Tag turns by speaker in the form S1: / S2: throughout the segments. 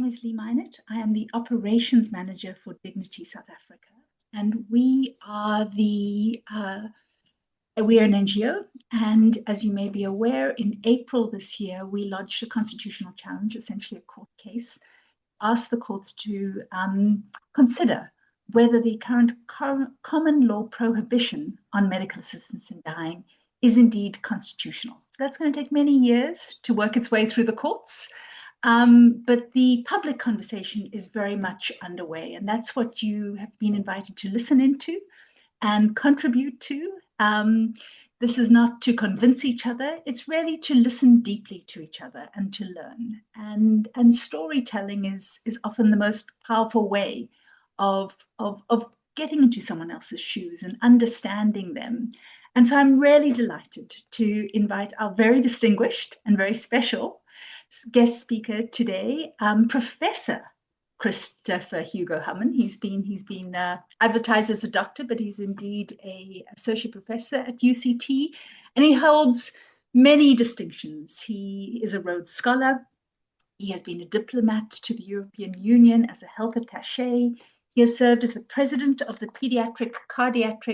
S1: is Lee Minot. I am the operations manager for Dignity South Africa, and we are we're an NGO. And as you may be aware, in April this year, we lodged a constitutional challenge, essentially a court case, asked the courts to consider whether the current common law prohibition on medical assistance in dying is indeed constitutional. So that's going to take many years to work its way through the courts. But the public conversation is very much underway, and that's what you have been invited to listen into and contribute to. This is not to convince each other, it's really to listen deeply to each other and to learn. And storytelling is often the most powerful way of getting into someone else's shoes and understanding them. And so I'm really delighted to invite our very distinguished and very special guest speaker today, Professor Christopher Hugo-Hamman. He's been advertised as a doctor, but he's indeed an associate professor at UCT, and he holds many distinctions. He is a Rhodes Scholar. He has been a diplomat to the European Union as a health attaché. He has served as the president of the Pediatric Cardiac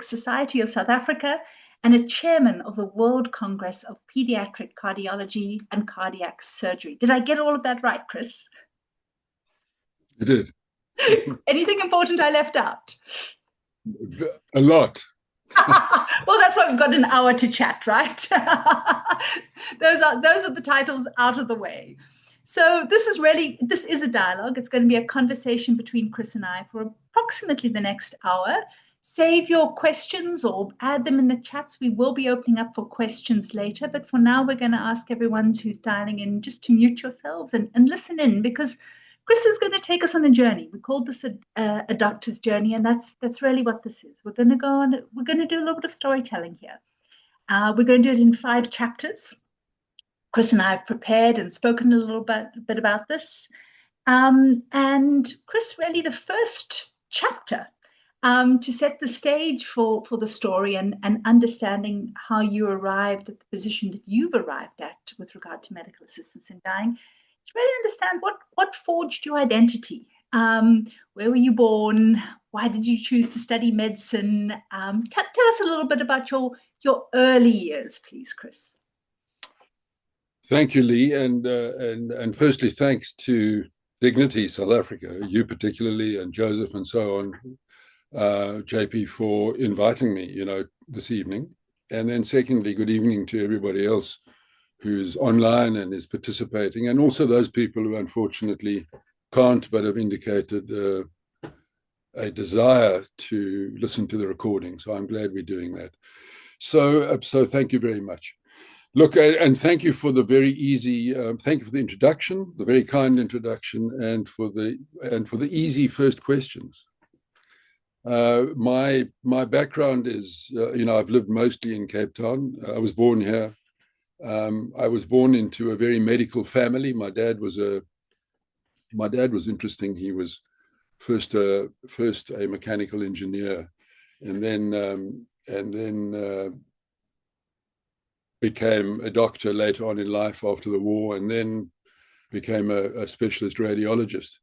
S1: Society of South Africa and a chairman of the World Congress of Pediatric Cardiology and Cardiac Surgery. Did I get all of that right, Chris?
S2: You did.
S1: Anything important I left out?
S2: A lot.
S1: Well, that's why we've got an hour to chat, right? Those are the titles out of the way. So this is a dialogue. It's going to be a conversation between Chris and I for approximately the next hour. Save your questions or add them in the chats. We will be opening up for questions later, but for now, we're going to ask everyone who's dialing in just to mute yourselves and listen in, because Chris is going to take us on a journey. We called this a doctor's journey, and that's really what this is. We're going to do a little bit of storytelling here. We're going to do it in 5 chapters. Chris and I have prepared and spoken a little bit about this. And Chris, really the first chapter to set the stage for the story and understanding how you arrived at the position that you've arrived at with regard to medical assistance in dying, to really understand what forged your identity. Where were you born? Why did you choose to study medicine? Tell us a little bit about your early years, please, Chris.
S2: Thank you, Lee, and firstly, thanks to Dignity South Africa, you particularly, and Joseph, and so on, JP, for inviting me, this evening. And then secondly, good evening to everybody else who's online and is participating, and also those people who unfortunately can't but have indicated a desire to listen to the recording. So I'm glad we're doing that. So thank you very much. Look, and thank you for the very easy, thank you for the introduction, the very kind introduction, and for the easy first questions. My background is, I've lived mostly in Cape Town. I was born here. I was born into a very medical family. My dad was interesting. He was first a mechanical engineer, and then became a doctor later on in life after the war, and then became a specialist radiologist.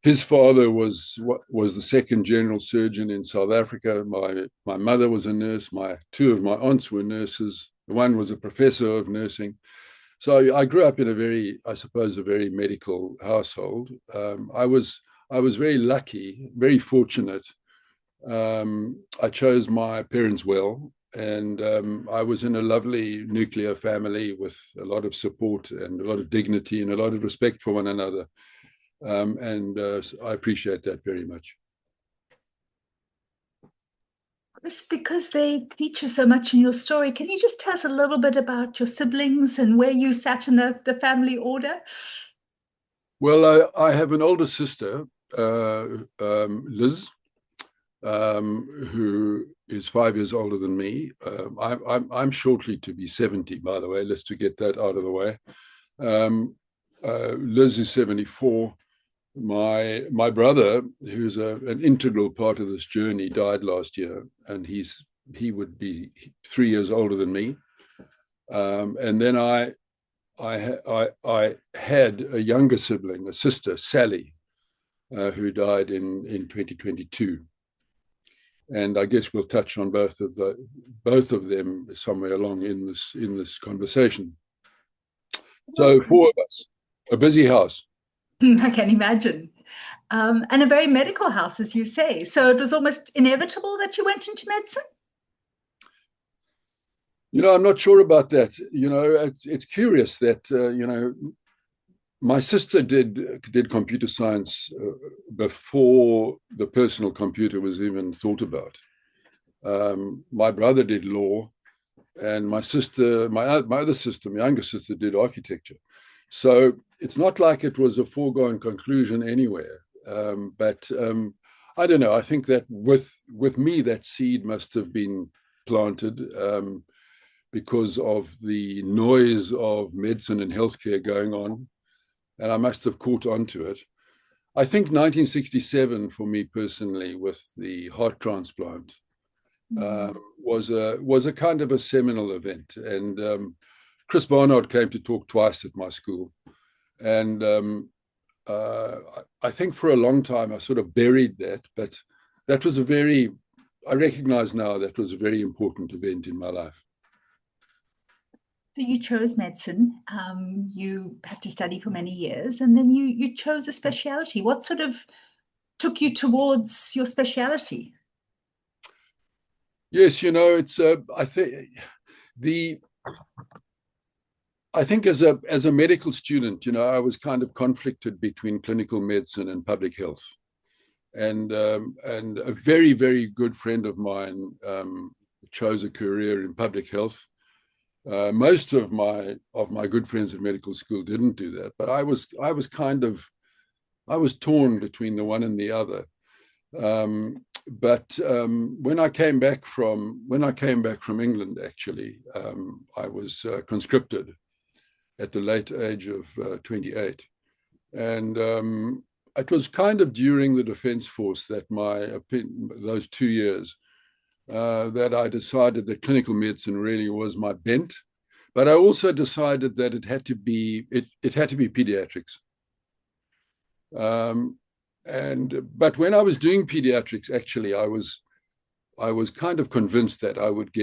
S2: His father was the second general surgeon in South Africa. My mother was a nurse. Two of my aunts were nurses. One was a professor of nursing. So I grew up in a very medical household. I was very lucky, very fortunate. I chose my parents well, and I was in a lovely nuclear family with a lot of support and a lot of dignity and a lot of respect for one another. And I appreciate that very much.
S1: Chris, because they feature so much in your story, can you just tell us a little bit about your siblings and where you sat in the family order?
S2: Well, I have an older sister, Liz, who is 5 years older than me. I'm shortly to be 70, by the way. Let's to get that out of the way. Liz is 74. My brother, who's an integral part of this journey, died last year, and he would be 3 years older than me. And then I I had a younger sibling, a sister, Sally, who died in 2022. And I guess we'll touch on both of them somewhere along in this conversation. So 4 of us, a busy house.
S1: I can imagine. And a very medical house, as you say. So it was almost inevitable that you went into medicine?
S2: I'm not sure about that. It's curious that, my sister did computer science before the personal computer was even thought about. My brother did law, and my other sister, my younger sister, did architecture. So it's not like it was a foregone conclusion anywhere. But I don't know. I think that with me, that seed must have been planted because of the noise of medicine and healthcare going on, and I must have caught on to it. I think 1967 for me personally, with the heart transplant, was a kind of a seminal event. And Chris Barnard came to talk twice at my school, and I think for a long time I sort of buried that, but that was I recognize now that was a very important event in my life.
S1: So you chose medicine. You had to study for many years, and then you chose a specialty. What sort of took you towards your specialty?
S2: Yes, it's I think as a medical student, I was kind of conflicted between clinical medicine and public health, and a very, very good friend of mine chose a career in public health. Most of my good friends at medical school didn't do that, but I was torn between the one and the other. But when I came back from England, actually, I was conscripted at the late age of 28, and it was kind of during the Defence Force that those 2 years that I decided that clinical medicine really was my bent, but I also decided that it had to be pediatrics. But when I was doing pediatrics, actually, I was kind of convinced that I would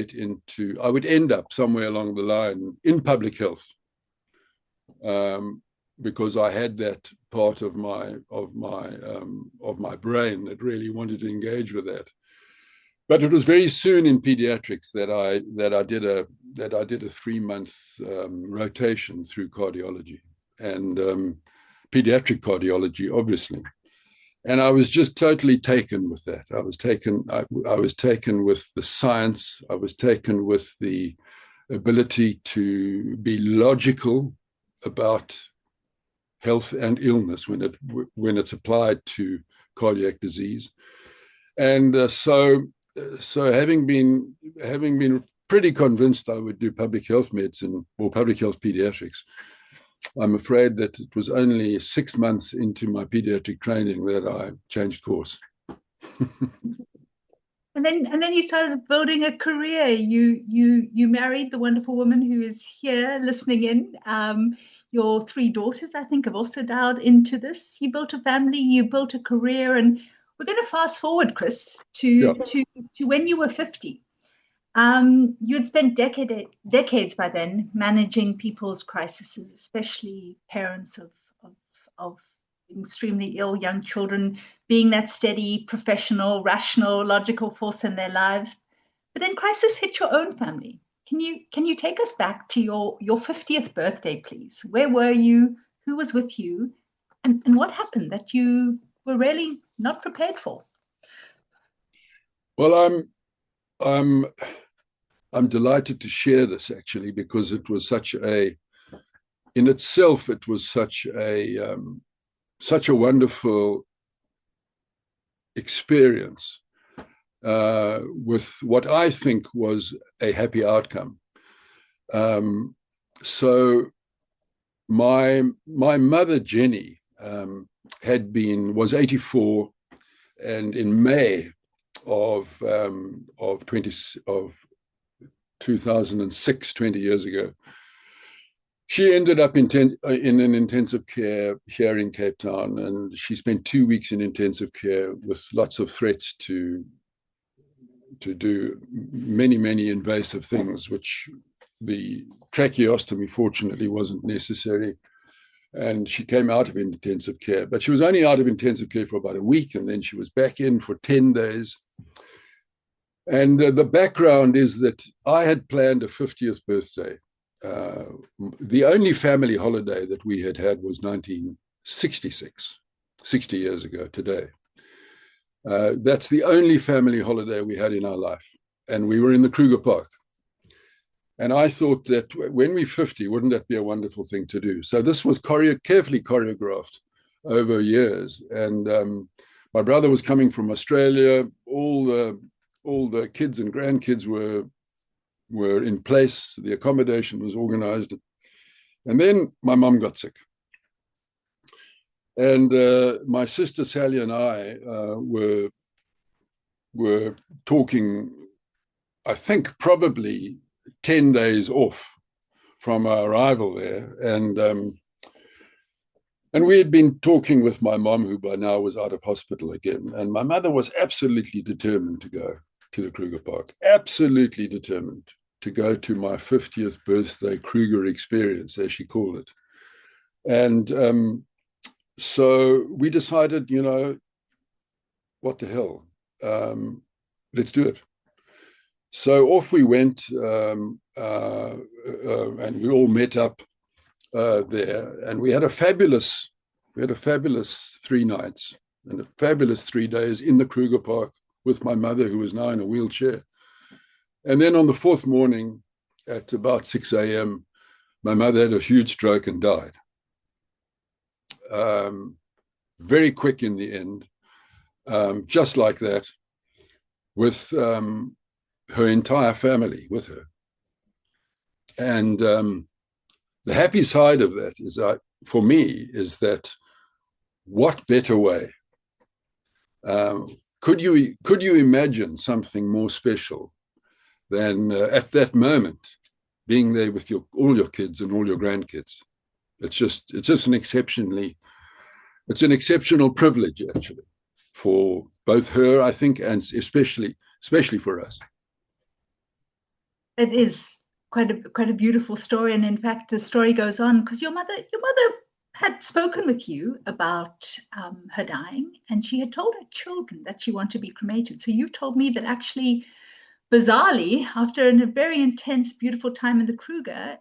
S2: end up somewhere along the line in public health, because I had that part of my brain that really wanted to engage with that. But it was very soon in pediatrics that I did a 3-month rotation through cardiology and pediatric cardiology, obviously. And I was just totally taken with that. I was taken with the science. I was taken with the ability to be logical about health and illness when it's applied to cardiac disease. And so having been pretty convinced I would do public health medicine or public health pediatrics, I'm afraid that it was only 6 months into my pediatric training that I changed course.
S1: And then you started building a career. You married the wonderful woman who is here listening in. Your 3 daughters, I think, have also dialed into this. You built a family, you built a career, and we're going to fast forward, Chris, to when you were 50. You had spent decades by then managing people's crises, especially parents of extremely ill young children, being that steady, professional, rational, logical force in their lives. But then crisis hit your own family. Can you take us back to your 50th birthday, please? Where were you? Who was with you? And what happened that you were really not prepared for?
S2: Well, I'm delighted to share this, actually, because it was such a wonderful experience with what I think was a happy outcome. So my mother, Jenny, was 84, and in May of 2006, 20 years ago, She ended up in an intensive care here in Cape Town, and she spent 2 weeks in intensive care with lots of threats to do many invasive things, which the tracheostomy fortunately wasn't necessary. And she came out of intensive care, but she was only out of intensive care for about a week, and then she was back in for 10 days. And the background is that I had planned a 50th birthday. The only family holiday that we had was 1966, 60 years ago today. That's the only family holiday we had in our life. And we were in the Kruger Park. And I thought that when we're 50, wouldn't that be a wonderful thing to do? So this was carefully choreographed over years. And my brother was coming from Australia. All the kids and grandkids were in place. The accommodation was organized. And then my mum got sick. And my sister Sally and I were talking, I think probably 10 days off from our arrival there. And we had been talking with my mom, who by now was out of hospital again. And my mother was absolutely determined to go to the Kruger Park, absolutely determined to go to my 50th birthday Kruger experience, as she called it. And so we decided, what the hell? Let's do it. So off we went, and we all met up there, and we had a fabulous 3 nights and a fabulous 3 days in the Kruger Park with my mother, who was now in a wheelchair. And then on the 4th morning, at about 6 a.m., my mother had a huge stroke and died. Very quick in the end, just like that, with her entire family with her. And the happy side of that is that, for me, is that what better way? Could you imagine something more special than at that moment being there with all your kids and all your grandkids? It's just it's an exceptional privilege, actually, for both her, I think, and especially for us.
S1: It is quite a beautiful story, and in fact, the story goes on because your mother had spoken with you about her dying, and she had told her children that she wanted to be cremated. So you've told me that actually, bizarrely, after a very intense, beautiful time in the Kruger,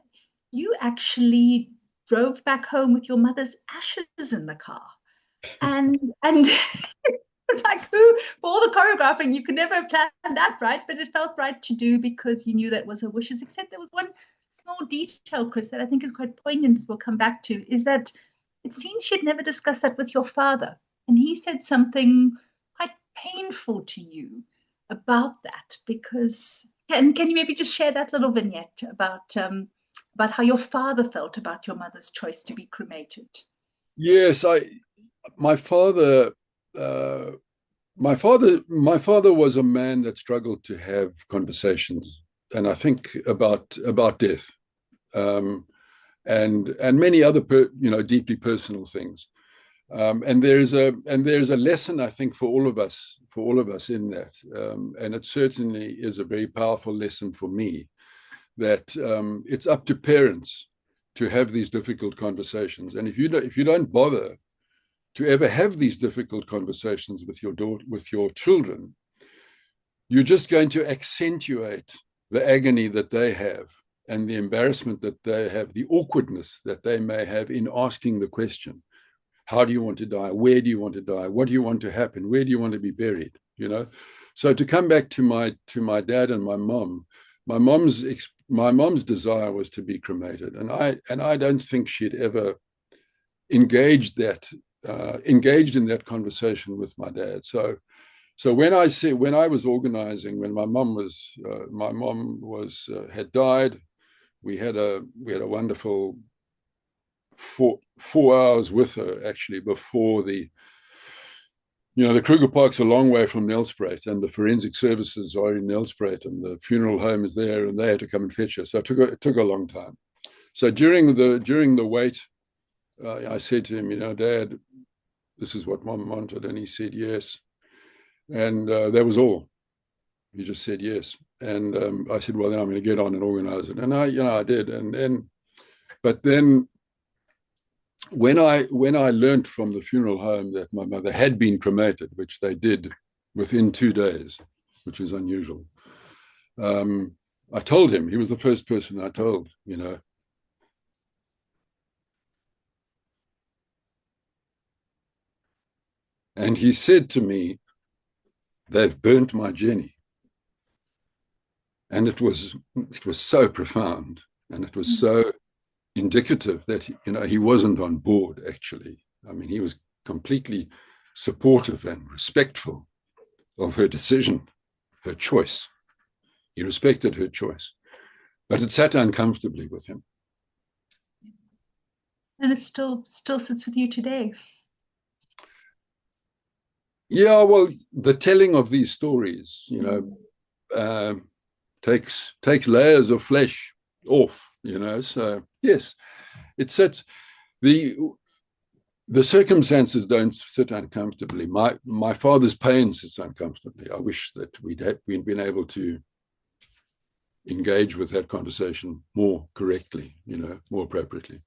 S1: you actually drove back home with your mother's ashes in the car, and like, who, for all the choreographing, you could never have planned that, right? But it felt right to do because you knew that was her wishes. Except there was one small detail, Chris, that I think is quite poignant, as we'll come back to, is that it seems you'd never discussed that with your father, and he said something quite painful to you about that. Because can you maybe just share that little vignette about how your father felt about your mother's choice to be cremated?
S2: Yes, my father. My father was a man that struggled to have conversations, and I think about death, and many other deeply personal things. And there's a lesson, I think, for all of us in that, and it certainly is a very powerful lesson for me, that it's up to parents to have these difficult conversations, and if you don't bother to ever have these difficult conversations with your children, you're just going to accentuate the agony that they have and the embarrassment that they have, the awkwardness that they may have in asking the question, how do you want to die? Where do you want to die? What do you want to happen? Where do you want to be buried? So to come back to my dad and my mom, my mom's desire was to be cremated, and I don't think she'd ever engaged in that conversation with my dad. So when I was organizing, when my mom had died, we had a wonderful 4 hours with her, actually, before the Kruger Park's a long way from Nelspruit, and the forensic services are in Nelspruit, and the funeral home is there, and they had to come and fetch her. So it took a long time. So during the wait, I said to him, Dad, this is what Mom wanted, and he said yes, and that was all. He just said yes, and I said, well, then I'm going to get on and organize it, and I did, but then when I learned from the funeral home that my mother had been cremated, which they did within 2 days, which is unusual, I told him. He was the first person I told, And he said to me, they've burnt my Jenny. And it was so profound, and it was so indicative that he wasn't on board, actually. I mean, he was completely supportive and respectful of her decision, her choice. He respected her choice, but it sat uncomfortably with him.
S1: And it still sits with you today.
S2: Yeah, well, the telling of these stories, takes layers of flesh off, So yes, it sits. The circumstances don't sit uncomfortably. My father's pain sits uncomfortably. I wish that we'd been able to engage with that conversation more correctly, more appropriately.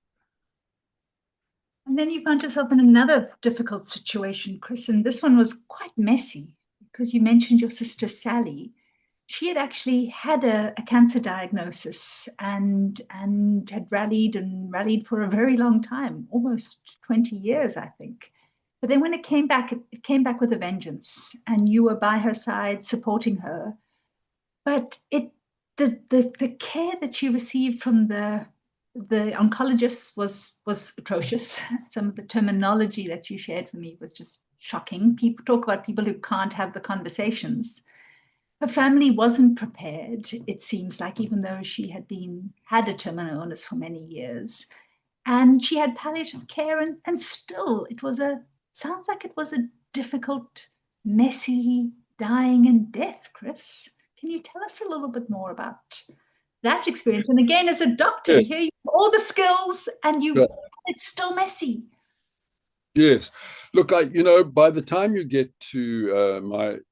S1: And then you found yourself in another difficult situation, Chris, and this one was quite messy because you mentioned your sister Sally. She had actually had a cancer diagnosis and had rallied for a very long time, almost 20 years, I think. But then when it came back with a vengeance, and you were by her side supporting her. But the care that she received from the oncologist was atrocious. Some of the terminology that you shared for me was just shocking. People talk about people who can't have the conversations. Her family wasn't prepared, it seems like, even though she had a terminal illness for many years. And she had palliative care, and still sounds like it was a difficult, messy dying and death, Chris. Can you tell us a little bit more about that experience? And again, as a doctor,
S2: Yes.
S1: here you have all the skills and it's still messy.
S2: Yes. Look, by the time you get to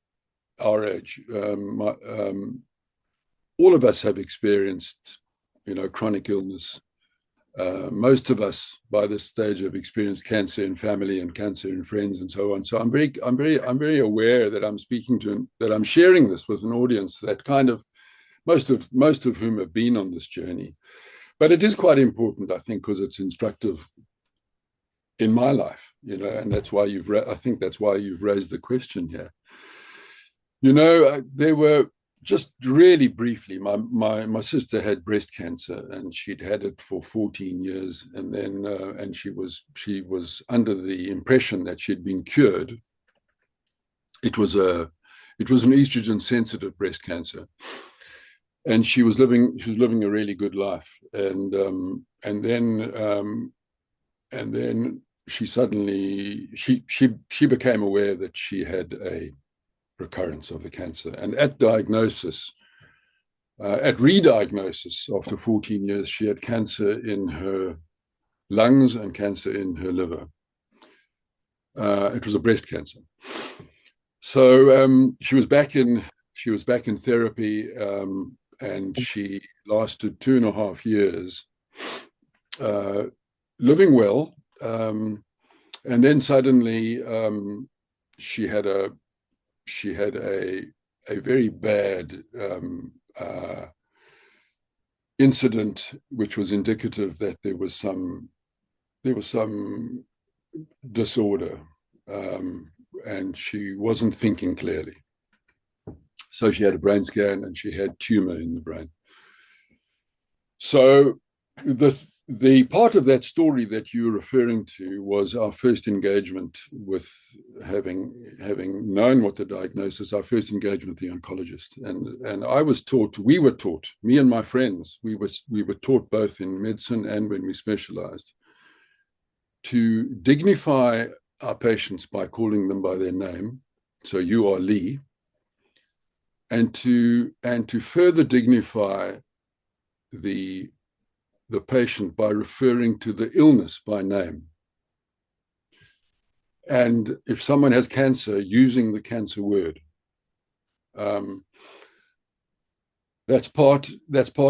S2: our age, all of us have experienced, chronic illness. Most of us, by this stage, have experienced cancer in family and cancer in friends and so on. So I'm very aware that I'm sharing this with an audience that kind of most of whom have been on this journey. But it is quite important, I think, because it's instructive in my life, and that's why I think that's why you've raised the question here. There were, just really briefly, my sister had breast cancer, and she'd had it for 14 years, and then and she was under the impression that she'd been cured. It was an estrogen sensitive breast cancer, and she was living a really good life, and then she suddenly she became aware that she had a recurrence of the cancer, and at re-diagnosis after 14 years, she had cancer in her lungs and cancer in her liver. It was a breast cancer. So she was back in therapy, and she lasted 2.5 years, living well, and then suddenly she had a very bad incident, which was indicative that there was some disorder, and she wasn't thinking clearly. So she had a brain scan, and she had tumor in the brain. So the part of that story that you're referring to was our first engagement with, having known what the diagnosis, our first engagement with the oncologist. And we were taught, me and my friends, we were taught both in medicine and when we specialized, to dignify our patients by calling them by their name. So you are Lee. And to further dignify the the patient by referring to the illness by name. And if someone has cancer, using the cancer word. That's part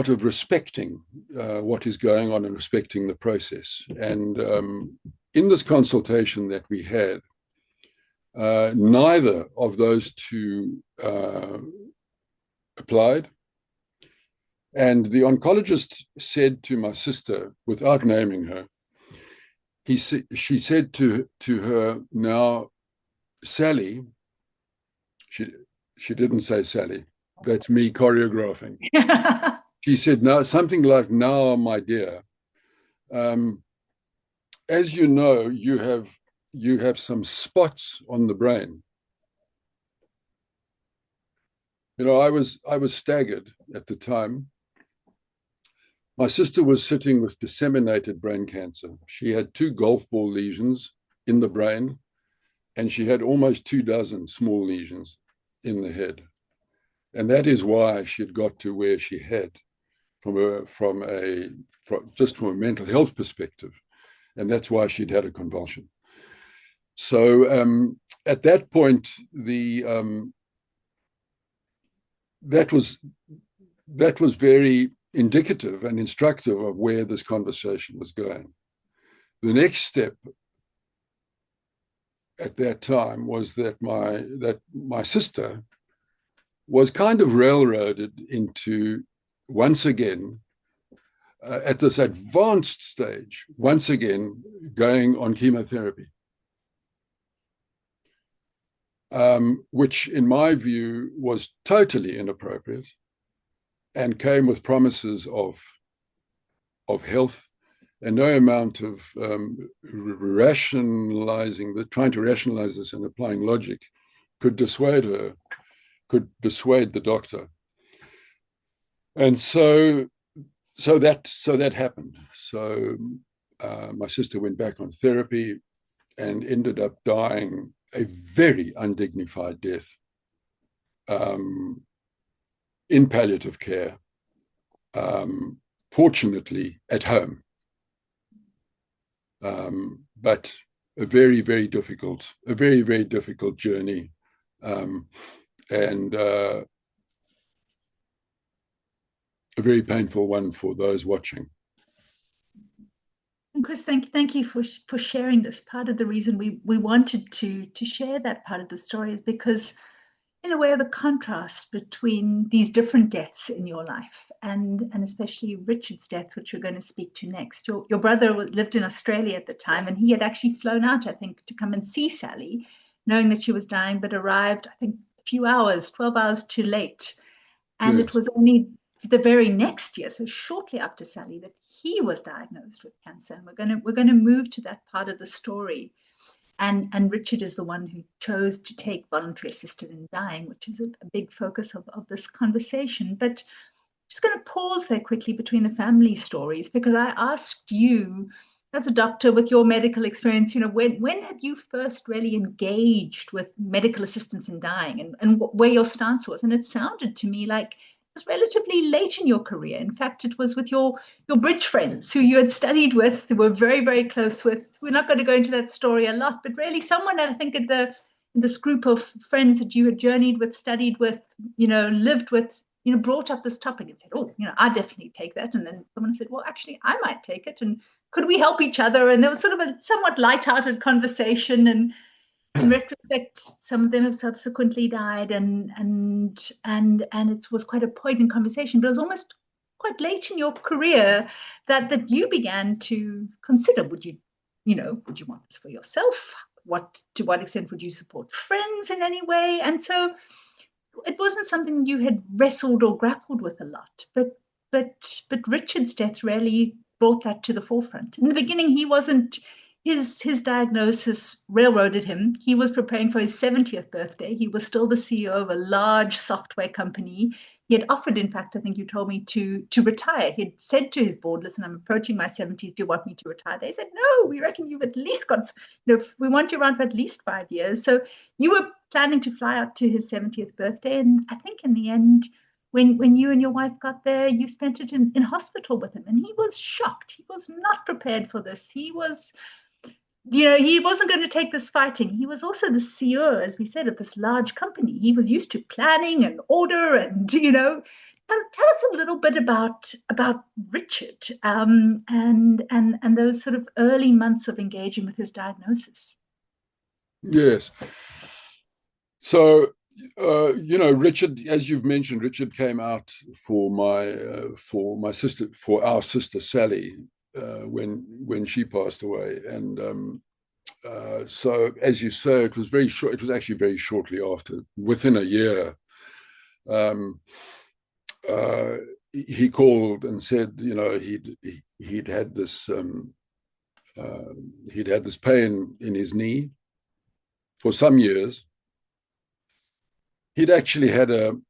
S2: of respecting what is going on and respecting the process. And in this consultation that we had, neither of those two applied. And the oncologist said to my sister, without naming her, she said to her, now, Sally, she didn't say Sally, that's me choreographing. She said, no, something like, now, my dear, as you know, you have some spots on the brain. You know, I was staggered at the time. My sister was sitting with disseminated brain cancer. She had 2 golf ball lesions in the brain, and she had almost 24 small lesions in the head. And that is why she had got to where she had, just from a mental health perspective. And that's why she'd had a convulsion. So at that point, that was very indicative and instructive of where this conversation was going. The next step at that time was that my sister was kind of railroaded into, once again, at this advanced stage, once again going on chemotherapy, which in my view was totally inappropriate and came with promises of health, and no amount of trying to rationalize this and applying logic could dissuade the doctor. And so that happened. So my sister went back on therapy and ended up dying a very undignified death in palliative care, fortunately at home. But a very, very difficult journey, and a very painful one for those watching.
S1: And Chris, thank you for sharing this. Part of the reason we wanted to share that part of the story is because, in a way, of the contrast between these different deaths in your life, and especially Richard's death, which we're going to speak to next. Your brother lived in Australia at the time, and he had actually flown out, I think, to come and see Sally, knowing that she was dying, but arrived, I think, a few hours, 12 hours too late. And yes. It was only the very next year, so shortly after Sally, that he was diagnosed with cancer. And we're going to move to that part of the story. And Richard is the one who chose to take voluntary assisted in dying, which is a big focus of this conversation. But I'm just going to pause there quickly between the family stories, because I asked you, as a doctor with your medical experience, you know, when had you first really engaged with medical assistance in dying, and where your stance was? And it sounded to me like it was relatively late in your career. In fact, it was with your bridge friends who you had studied with, who were very, very close with. We're not going to go into that story a lot, but really someone, I think, in this group of friends that you had journeyed with, studied with, you know, lived with, you know, brought up this topic and said, oh, you know, I definitely take that. And then someone said, well, actually, I might take it. And could we help each other? And there was sort of a somewhat lighthearted conversation. And in retrospect, some of them have subsequently died, and it was quite a poignant conversation. But it was almost quite late in your career that you began to consider: would you want this for yourself? To what extent would you support friends in any way? And so it wasn't something you had wrestled or grappled with a lot. But Richard's death really brought that to the forefront. In the beginning, he wasn't. His diagnosis railroaded him. He was preparing for his 70th birthday. He was still the CEO of a large software company. He had offered, in fact, I think you told me, to retire. He had said to his board, listen, I'm approaching my 70s. Do you want me to retire? They said, no, we reckon you've at least got, we want you around for at least 5 years. So you were planning to fly out to his 70th birthday. And I think in the end, when you and your wife got there, you spent it in hospital with him, and he was shocked. He was not prepared for this. He was, he wasn't going to take this fighting. He was also the CEO, as we said, of this large company. He was used to planning and order, and tell us a little bit about Richard, and those sort of early months of engaging with his diagnosis.
S2: Yes. So, Richard, as you've mentioned, Richard came out for my sister, for our sister Sally, when she passed away, and so as you say, it was very short. It was actually very shortly after, within a year. He called and said, he'd had this pain in his knee for some years. He'd actually had an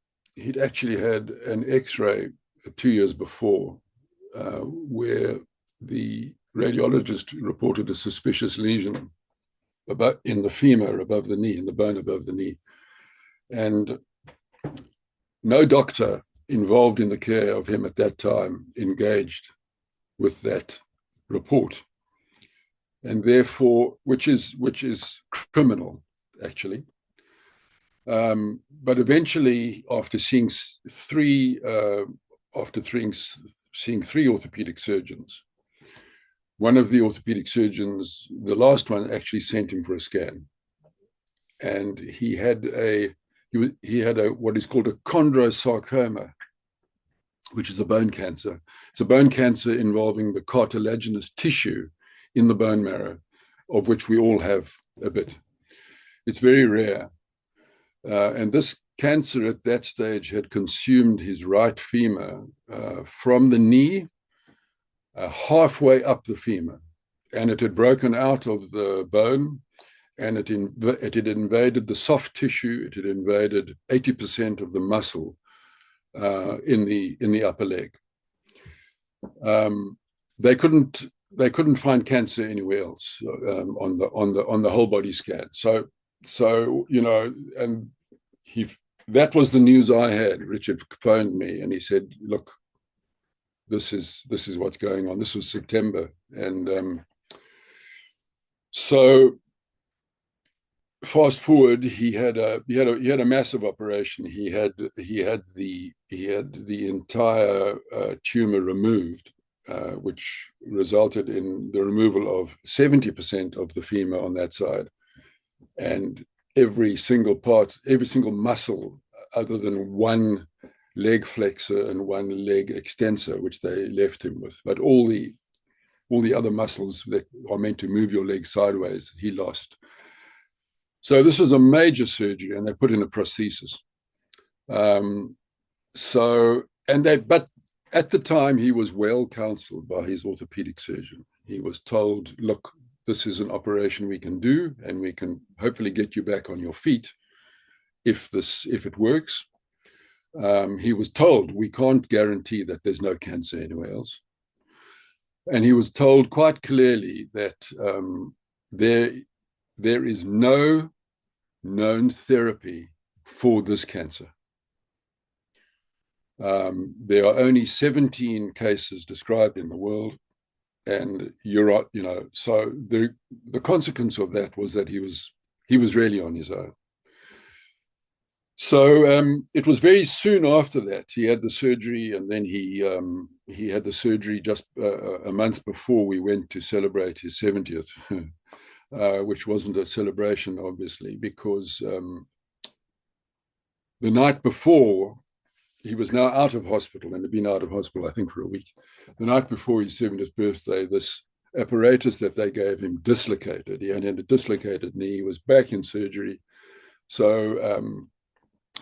S2: X-ray 2 years before, where the radiologist reported a suspicious lesion in the femur above the knee, in the bone above the knee, and no doctor involved in the care of him at that time engaged with that report, and therefore, which is criminal, actually. But eventually, after seeing three orthopedic surgeons, one of the orthopedic surgeons, the last one, actually sent him for a scan, and he had what is called a chondrosarcoma, which is a bone cancer. It's a bone cancer involving the cartilaginous tissue in the bone marrow, of which we all have a bit. It's very rare. And this cancer at that stage had consumed his right femur from the knee halfway up the femur. And it had broken out of the bone, and it had invaded the soft tissue. It had invaded 80% of the muscle in the upper leg. They couldn't find cancer anywhere else on the whole body scan. So and that was the news I had. Richard phoned me and he said, "Look, this is what's going on." This was September, and so fast forward, he had a massive operation. He had the entire tumor removed, which resulted in the removal of 70% of the femur on that side, and every single muscle other than one leg flexor and one leg extensor, which they left him with. But all the other muscles that are meant to move your leg sideways, he lost. So this was a major surgery, and they put in a prosthesis. But at the time, he was well counseled by his orthopedic surgeon. He was told, "Look, this is an operation we can do, and we can hopefully get you back on your feet if it works." He was told, "We can't guarantee that there's no cancer anywhere else." And he was told quite clearly that there is no known therapy for this cancer. There are only 17 cases described in the world, and so the consequence of that was that he was really on his own. So it was very soon after that he had the surgery, and then he had the surgery just a month before we went to celebrate his 70th, which wasn't a celebration, obviously, because the night before, he was now out of hospital and had been out of hospital, I think, for a week. The night before his 70th birthday, this apparatus that they gave him dislocated. He had a dislocated knee. He was back in surgery. So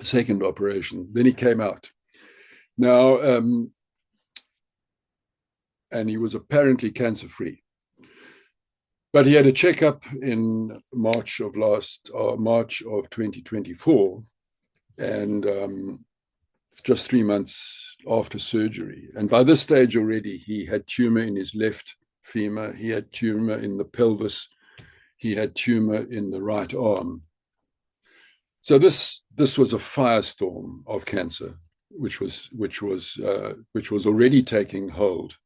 S2: second operation. Then he came out. Now, and he was apparently cancer-free. But he had a checkup in March of 2024, and just 3 months after surgery. And by this stage already, he had tumor in his left femur. He had tumor in the pelvis. He had tumor in the right arm. So this was a firestorm of cancer. which was already taking hold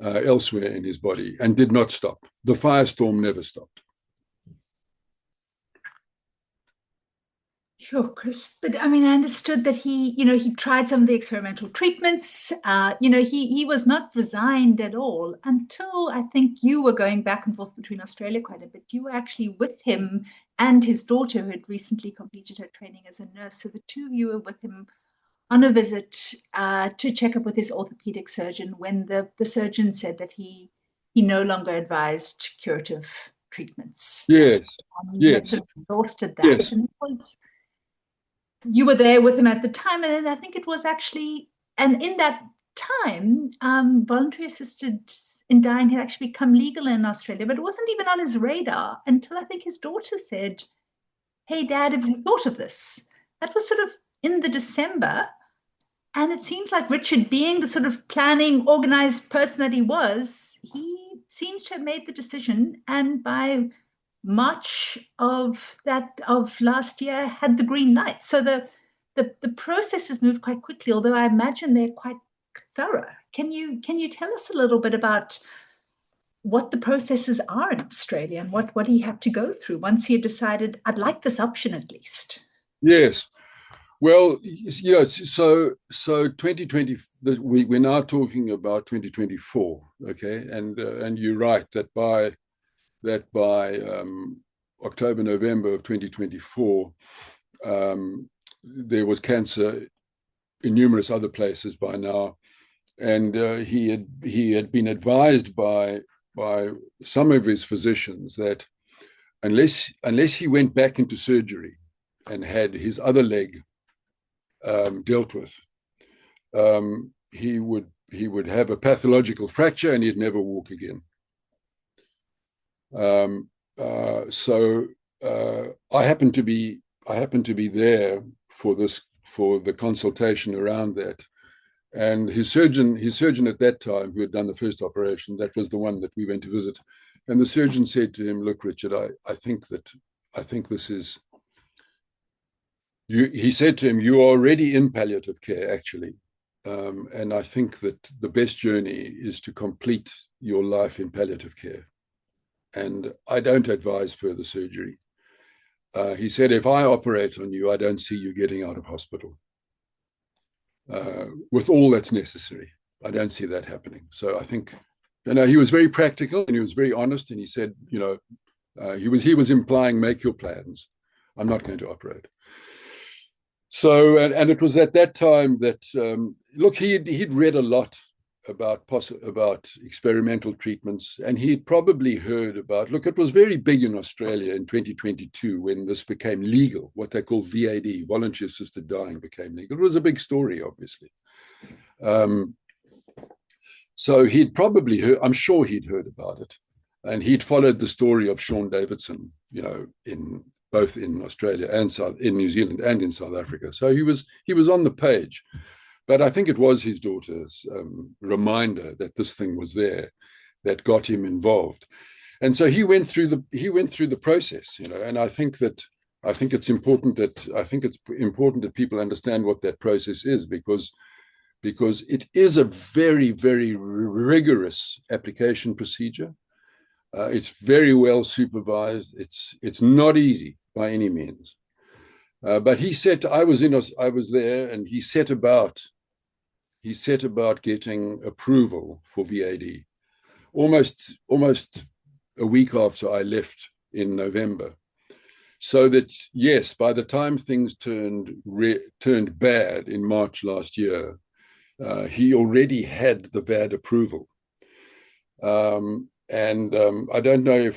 S2: elsewhere in his body and did not stop. The firestorm never stopped.
S1: Sure, Chris. But I mean, I understood that he tried some of the experimental treatments. He was not resigned at all until I think you were going back and forth between Australia quite a bit. You were actually with him and his daughter, who had recently completed her training as a nurse. So the two of you were with him on a visit to check up with his orthopedic surgeon when the surgeon said that he no longer advised curative treatments.
S2: Yes,
S1: He had sort of exhausted that.
S2: Yes.
S1: And it was, you were there with him at the time, and I think it was actually, and in that time, voluntary assisted in dying had actually become legal in Australia, but it wasn't even on his radar until I think his daughter said, "Hey, Dad, have you thought of this?" That was sort of in the December. And it seems like Richard, being the sort of planning, organized person that he was, he seems to have made the decision. And by March of last year, had the green light. So the process has moved quite quickly, although I imagine they're quite thorough. Can you tell us a little bit about what the processes are in Australia and what he had to go through once he had decided, I'd like this option at least?
S2: Yes. Well, yeah, so 2020, we're now talking about 2024, okay? And you're right that by October, November of 2024, there was cancer in numerous other places by now. And he had been advised by some of his physicians that unless he went back into surgery and had his other leg dealt with, he would have a pathological fracture and he'd never walk again. So I happened to be there for the consultation around that, and his surgeon at that time, who had done the first operation, that was the one that we went to visit, and the surgeon said to him, "Look, Richard, I think this is." He said to him, "You are already in palliative care, actually, and I think that the best journey is to complete your life in palliative care. And I don't advise further surgery." He said, "If I operate on you, I don't see you getting out of hospital with all that's necessary. I don't see that happening." So I think, he was very practical and he was very honest, and he said, he was implying, make your plans. I'm not going to operate. So, and it was at that time that, look, he'd read a lot about experimental treatments, and he'd probably heard about, look, it was very big in Australia in 2022 when this became legal, what they call VAD, voluntary assisted dying, became legal. It was a big story, obviously. So he'd probably heard, I'm sure he'd heard about it, and he'd followed the story of Sean Davidson, both in Australia and in New Zealand and in South Africa. So he was on the page. But I think it was his daughter's reminder that this thing was there that got him involved. And so he went through the process, and I think it's important that people understand what that process is, because it is a very, very rigorous application procedure. It's very well supervised. It's not easy by any means. But he said, I was there, and he set about getting approval for VAD almost a week after I left in November. So that, yes, by the time things turned bad in March last year, he already had the VAD approval. I don't know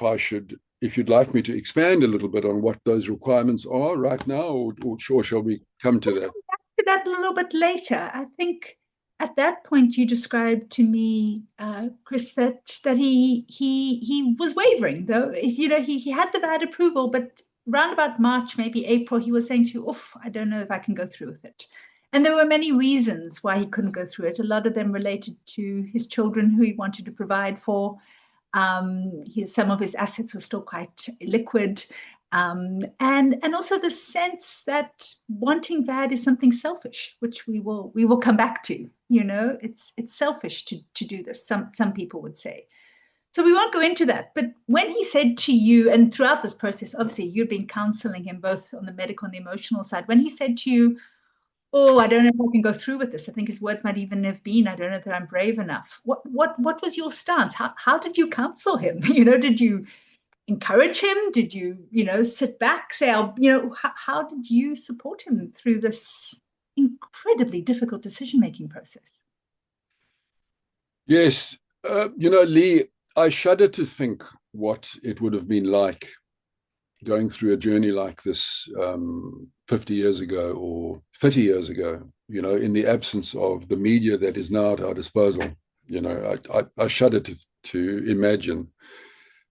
S2: if you'd like me to expand a little bit on what those requirements are right now, or shall we come to that?
S1: Come back to that a little bit later. I think at that point you described to me, Chris, that he was wavering, though. He had the VAD approval, but round about March, maybe April, he was saying to you, I don't know if I can go through with it. And there were many reasons why he couldn't go through it. A lot of them related to his children who he wanted to provide for. Some of his assets were still quite liquid. And also the sense that wanting that is something selfish, which we will come back to. It's selfish to do this. Some people would say. So we won't go into that. But when he said to you, and throughout this process, obviously you've been counseling him both on the medical and the emotional side. When he said to you, "Oh, I don't know if I can go through with this," I think his words might even have been, "I don't know that I'm brave enough." What was your stance? How did you counsel him? Did you encourage him? Did you, sit back, say, how did you support him through this incredibly difficult decision-making process?
S2: Yes. Lee, I shudder to think what it would have been like going through a journey like this 50 years ago or 30 years ago, in the absence of the media that is now at our disposal. I shudder to imagine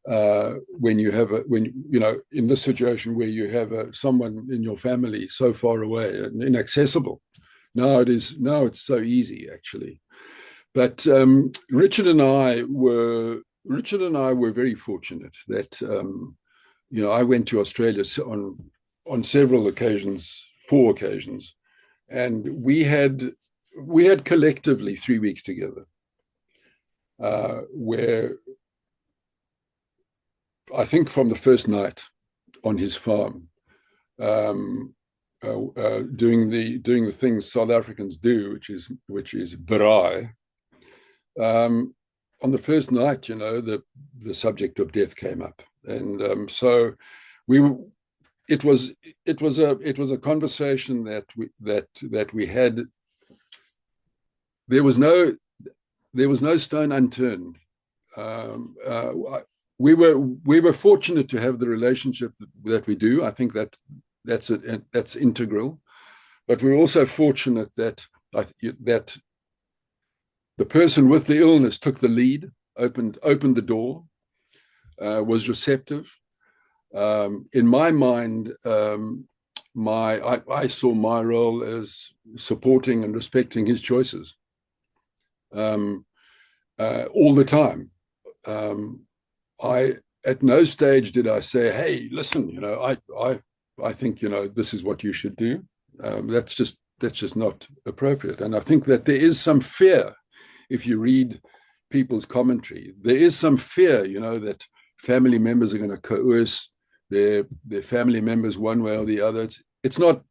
S2: when you have in this situation where you have someone in your family so far away and inaccessible. Now it's so easy, actually. But Richard and I were very fortunate that I went to Australia on several occasions, 4 occasions, and we had collectively 3 weeks together, where I think from the first night on his farm, doing the things South Africans do, which is braai. On the first night, the subject of death came up, and so it was a conversation that we had. There was no stone unturned. We were fortunate to have the relationship that we do. I think that's integral, but we're also fortunate that the person with the illness took the lead, opened the door, was receptive. In my mind, I saw my role as supporting and respecting his choices all the time. At no stage did I say, "Hey, listen, I think this is what you should do." That's just not appropriate. And I think that there is some fear. If you read people's commentary, there is some fear, that family members are going to coerce their family members one way or the other. It's not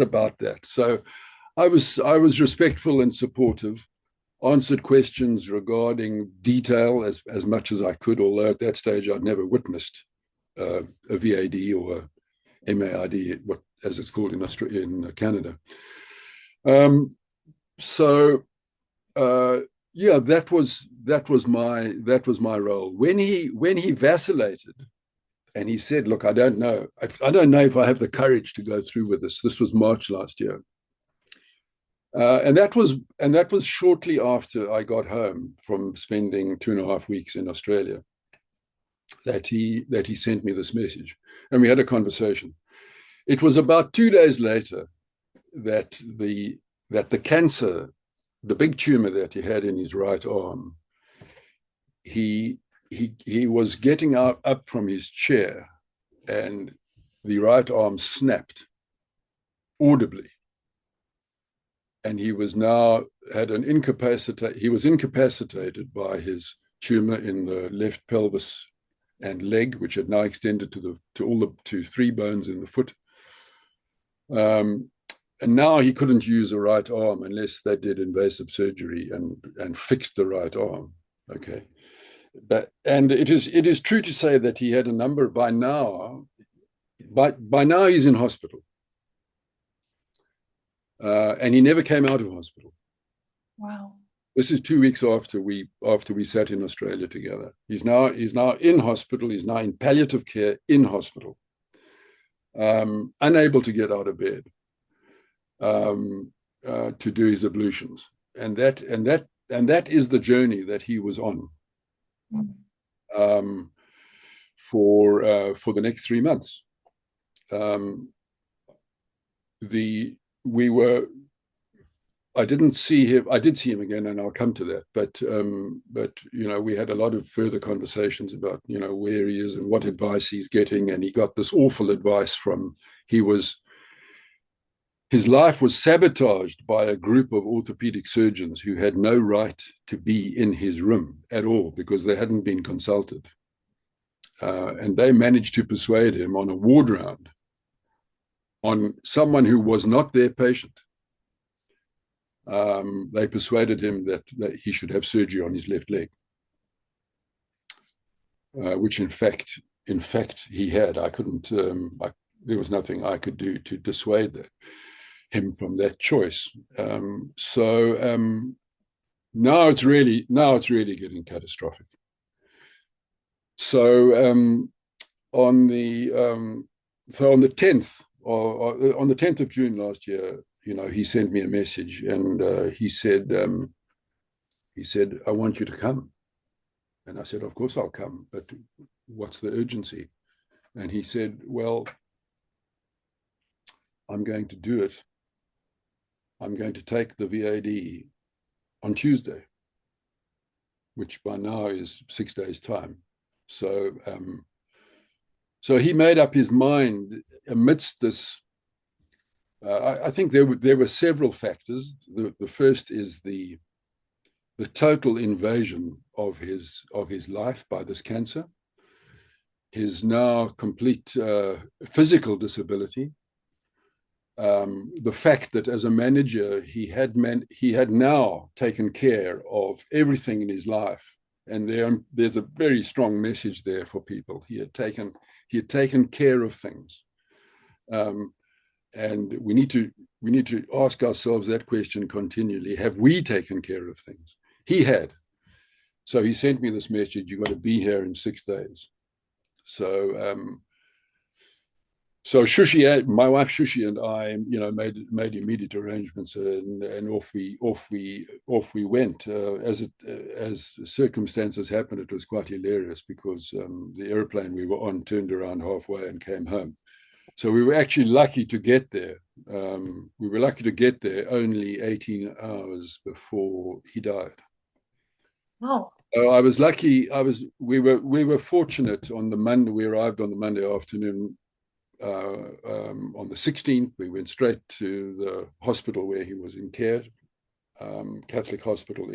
S2: about that. So I was respectful and supportive, answered questions regarding detail as much as I could, although at that stage I'd never witnessed a VAD or a MAID, as it's called in Canada. That was my role. When he vacillated and he said, "Look, I don't know if I have the courage to go through with this." This was March last year. And that was shortly after I got home from spending 2.5 weeks in Australia, that he sent me this message, and we had a conversation. It was about 2 days later that the cancer, the big tumor that he had in his right arm, he was getting up from his chair, and the right arm snapped audibly. And he was now he was incapacitated by his tumor in the left pelvis and leg, which had now extended to 3 bones in the foot. And now he couldn't use a right arm unless they did invasive surgery and fixed the right arm. Okay. And it is true to say that he had a number by now he's in hospital. And he never came out of hospital.
S1: Wow.
S2: This is 2 weeks after we sat in Australia together. He's now in hospital. He's now in palliative care in hospital, unable to get out of bed to do his ablutions, and that is the journey that he was on for the next 3 months. We were I didn't see him. I did see him again, and I'll come to that. But we had a lot of further conversations about where he is and what advice he's getting, and he got this awful advice from his life was sabotaged by a group of orthopedic surgeons who had no right to be in his room at all because they hadn't been consulted, and they managed to persuade him on a ward round on someone who was not their patient. They persuaded him that he should have surgery on his left leg, which in fact he had. I couldn't. There was nothing I could do to dissuade him from that choice. Now it's really getting catastrophic. So on the 10th of June last year, he sent me a message, and he said, "I want you to come." And I said, "Of course I'll come, but what's the urgency?" And he said, "Well, I'm going to do it. I'm going to take the VAD on Tuesday, which by now is 6 days' time." So he made up his mind amidst this. I think there were several factors. The first is the total invasion of his life by this cancer, his now complete physical disability, the fact that as a manager he had now taken care of everything in his life, and there's a very strong message there for people. He had taken care of things. And we need to ask ourselves that question continually. Have we taken care of things? He had. So he sent me this message: "You've got to be here in 6 days." So Shushi, my wife Shushi, and I, made immediate arrangements, and off we went. As circumstances happened, it was quite hilarious because the airplane we were on turned around halfway and came home. So we were actually lucky to get there. We were lucky to get there only 18 hours before he died.
S1: Wow.
S2: I was lucky. We were fortunate. On the Monday, we arrived on the Monday afternoon. On the 16th, we went straight to the hospital where he was in care, Catholic hospital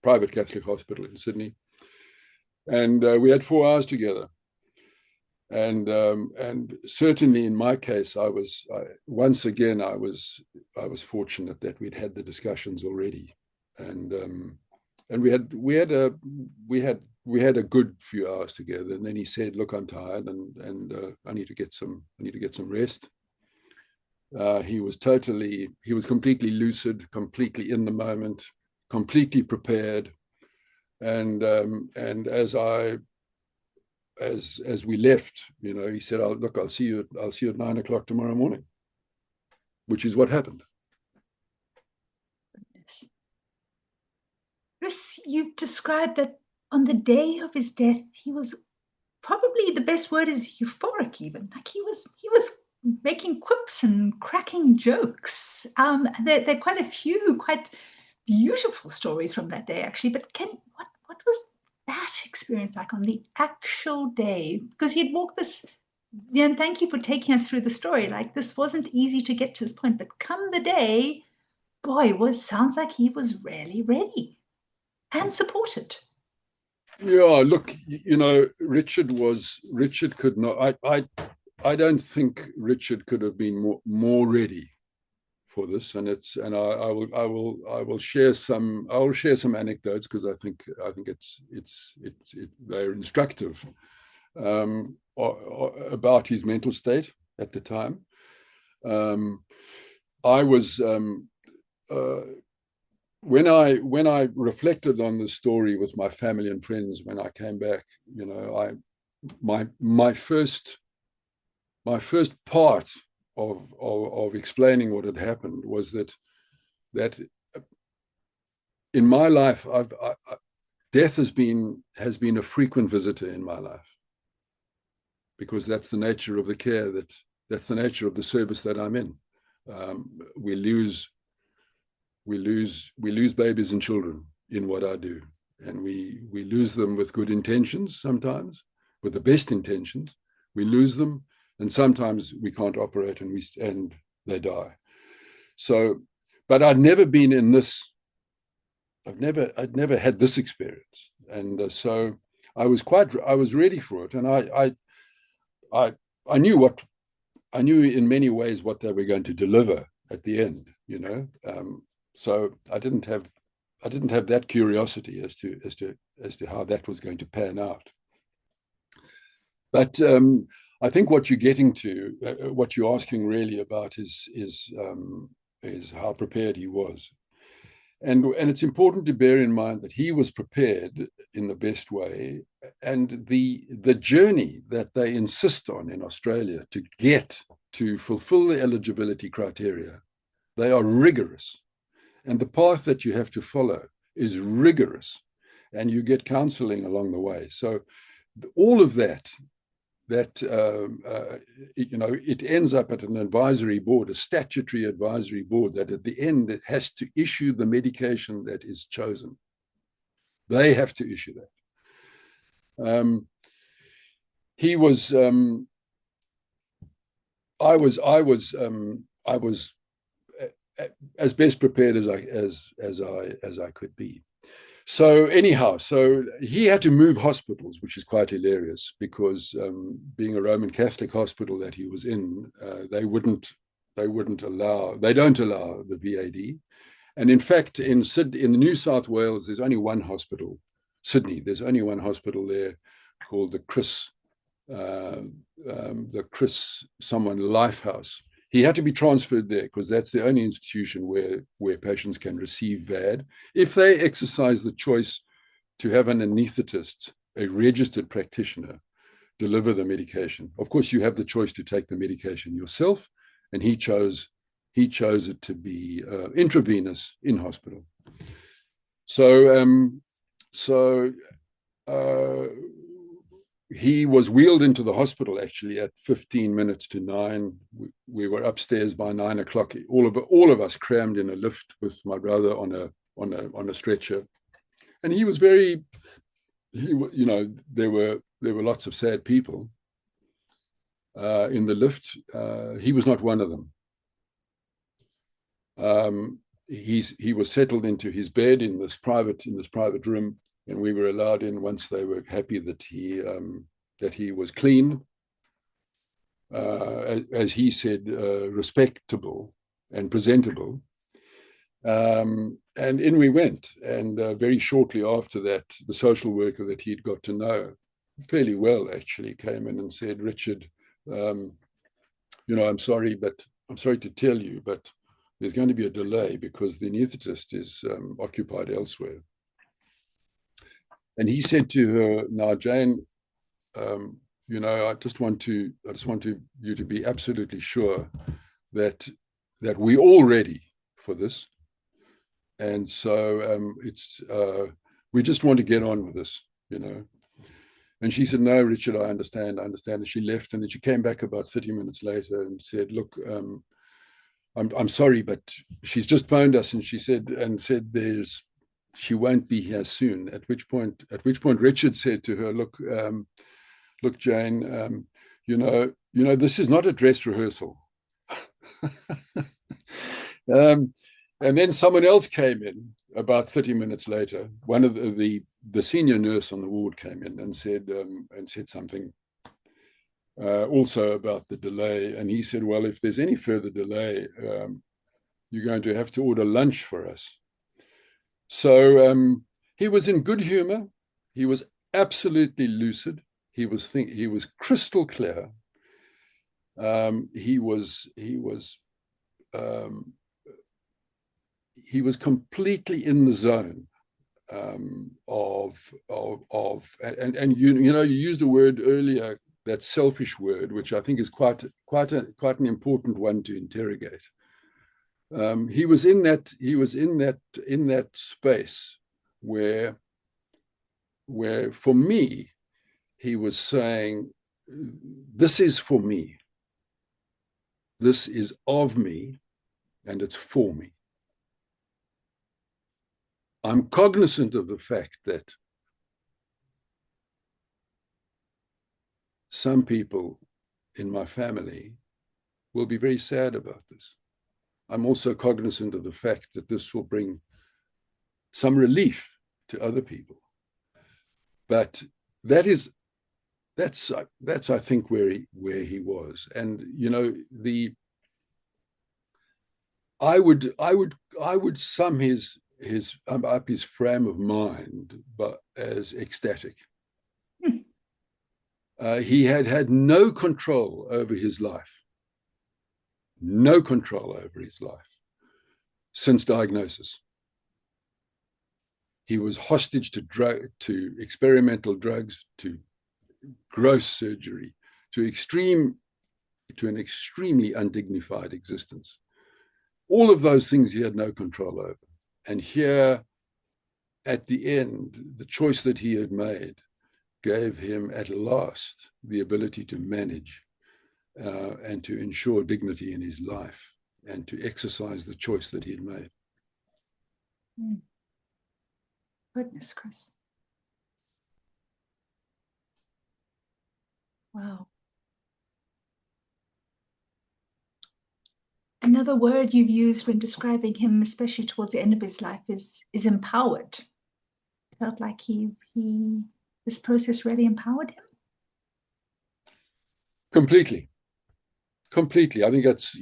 S2: private Catholic hospital in Sydney, and we had 4 hours together. And certainly in my case, I was fortunate that we'd had the discussions already, and we had a good few hours together. And then he said, "Look, I'm tired, and I need to get some rest." He was completely lucid, completely in the moment, completely prepared, and as we left, he said, I'll see you at 9 o'clock tomorrow morning," which is what happened.
S1: Chris, you've described that on the day of his death, he was probably, the best word is euphoric, even. Like he was making quips and cracking jokes. There are quite a few quite beautiful stories from that day, actually. But what was that experience like on the actual day? Because he had walked this, and thank you for taking us through the story. Like, this wasn't easy to get to this point, but come the day, boy, sounds like he was really ready and supported.
S2: Yeah, look, Richard could not. I don't think Richard could have been more ready for this, and I will share some anecdotes because I think they're instructive about his mental state at the time. I was when I reflected on the story with my family and friends when I came back, my first part of explaining what had happened was that in my life, death has been a frequent visitor in my life, because that's the nature of the care, that's the nature of the service that I'm in. We lose we lose babies and children in what I do, and we lose them with good intentions sometimes, with the best intentions. We lose them, and sometimes we can't operate, and they die. So, but I'd never been in this. I'd never had this experience, and so I was ready for it, and I knew in many ways what they were going to deliver at the end, you know. So I didn't have that curiosity as to how that was going to pan out. But I think what you're getting to, what you're asking really about, is how prepared he was. And it's important to bear in mind that he was prepared in the best way. And the journey that they insist on in Australia to fulfill the eligibility criteria, they are rigorous. And the path that you have to follow is rigorous. And you get counseling along the way. So all of that, it ends up at an advisory board, a statutory advisory board, that at the end it has to issue the medication that is chosen. They have to issue that. He was. I was as best prepared as I could be. So anyhow, so he had to move hospitals, which is quite hilarious, because being a Roman Catholic hospital that he was in, they don't allow the VAD. And in fact, in New South Wales, there's only one hospital, Sydney. There's only one hospital there called the Chris Lifehouse. He had to be transferred there because that's the only institution where patients can receive VAD. If they exercise the choice to have an anaesthetist, a registered practitioner, deliver the medication. Of course, you have the choice to take the medication yourself, and he chose it to be intravenous in hospital. He was wheeled into the hospital actually at 15 minutes to 9. We were upstairs by 9 o'clock. All of us crammed in a lift with my brother on a stretcher, and he was there were lots of sad people in the lift. He was not one of them. He was settled into his bed in this private room. And we were allowed in once they were happy that he was clean, as he said, respectable and presentable. And in we went. And very shortly after that, the social worker that he'd got to know fairly well actually came in and said, "Richard, I'm sorry to tell you, but there's going to be a delay because the anaesthetist is occupied elsewhere." And he said to her, "Now, Jane, I just want you to be absolutely sure that we're all ready for this, and so we just want to get on with this, And she said, "No, Richard, I understand." And she left, and then she came back about 30 minutes later and said, "Look, I'm sorry, but she's just phoned us, and she said she won't be here soon." At which point Richard said to her, look, Jane, this is not a dress rehearsal." And then someone else came in about 30 minutes later. One of the senior nurse on the ward came in and said something also about the delay. And he said, "Well, if there's any further delay, you're going to have to order lunch for us." So he was in good humor. He was absolutely lucid. He was crystal clear. He was completely in the zone and you used a word earlier, that selfish word, which I think is quite an important one to interrogate. He was in that space where for me, he was saying, "This is for me. This is of me, and it's for me." I'm cognizant of the fact that some people in my family will be very sad about this. I'm also cognizant of the fact that this will bring some relief to other people. But that's I think where he was. And I would sum his frame of mind but as ecstatic. He had no control over his life. No control over his life since diagnosis. He was hostage to experimental drugs, to gross surgery, to an extremely undignified existence. All of those things he had no control over. And here, at the end, the choice that he had made gave him at last the ability to manage and to ensure dignity in his life and to exercise the choice that he'd made.
S1: Goodness, Chris. Wow. Another word you've used when describing him, especially towards the end of his life, is empowered. It felt like this process really empowered him.
S2: Completely. I think that's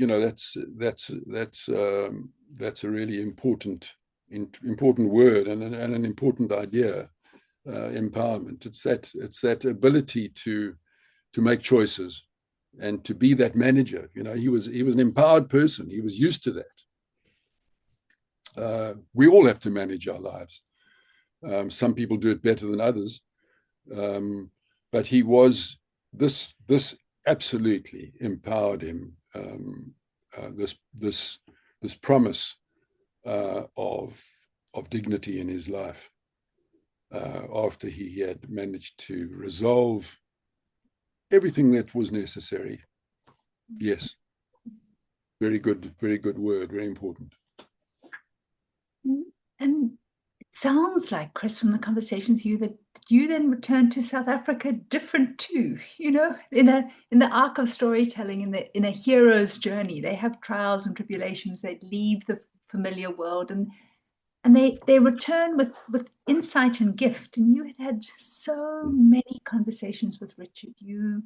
S2: a really important word and an important idea. Empowerment. It's that ability to make choices and to be that manager. He was an empowered person. He was used to that. We all have to manage our lives. Some people do it better than others, but he was this absolutely empowered him. This promise of dignity in his life after he had managed to resolve everything that was necessary. Yes, very good word, very important.
S1: And it sounds like, Chris, from the conversation with you, that you then returned to South Africa different too. In the arc of storytelling, in a hero's journey, they have trials and tribulations. They leave the familiar world and they return with insight and gift. And you had so many conversations with Richard. You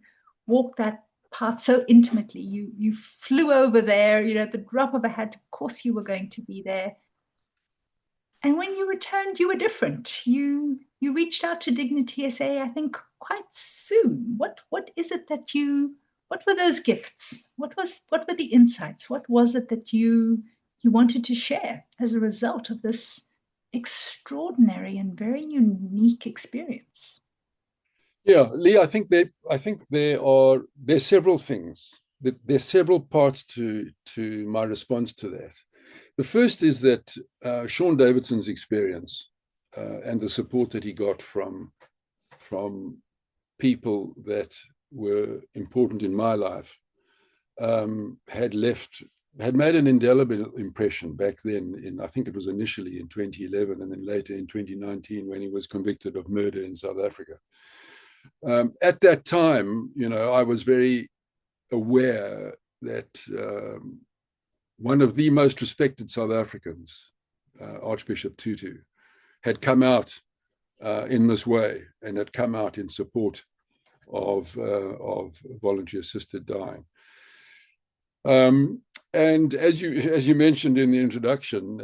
S1: walked that path so intimately. You flew over there, at the drop of a hat. Of course you were going to be there. And when you returned, you were different. You reached out to DignitySA, I think, quite soon. What is it that what were those gifts? What were the insights? What was it that you wanted to share as a result of this extraordinary and very unique experience?
S2: Yeah, Lee, I think there's several things. There's several parts to my response to that. The first is that Sean Davidson's experience and the support that he got from people that were important in my life had made an indelible impression back then. I think it was initially in 2011 and then later in 2019 when he was convicted of murder in South Africa. At that time, I was very aware that one of the most respected South Africans, Archbishop Tutu, had come out in this way and had come out in support of voluntary assisted dying. And as you mentioned in the introduction,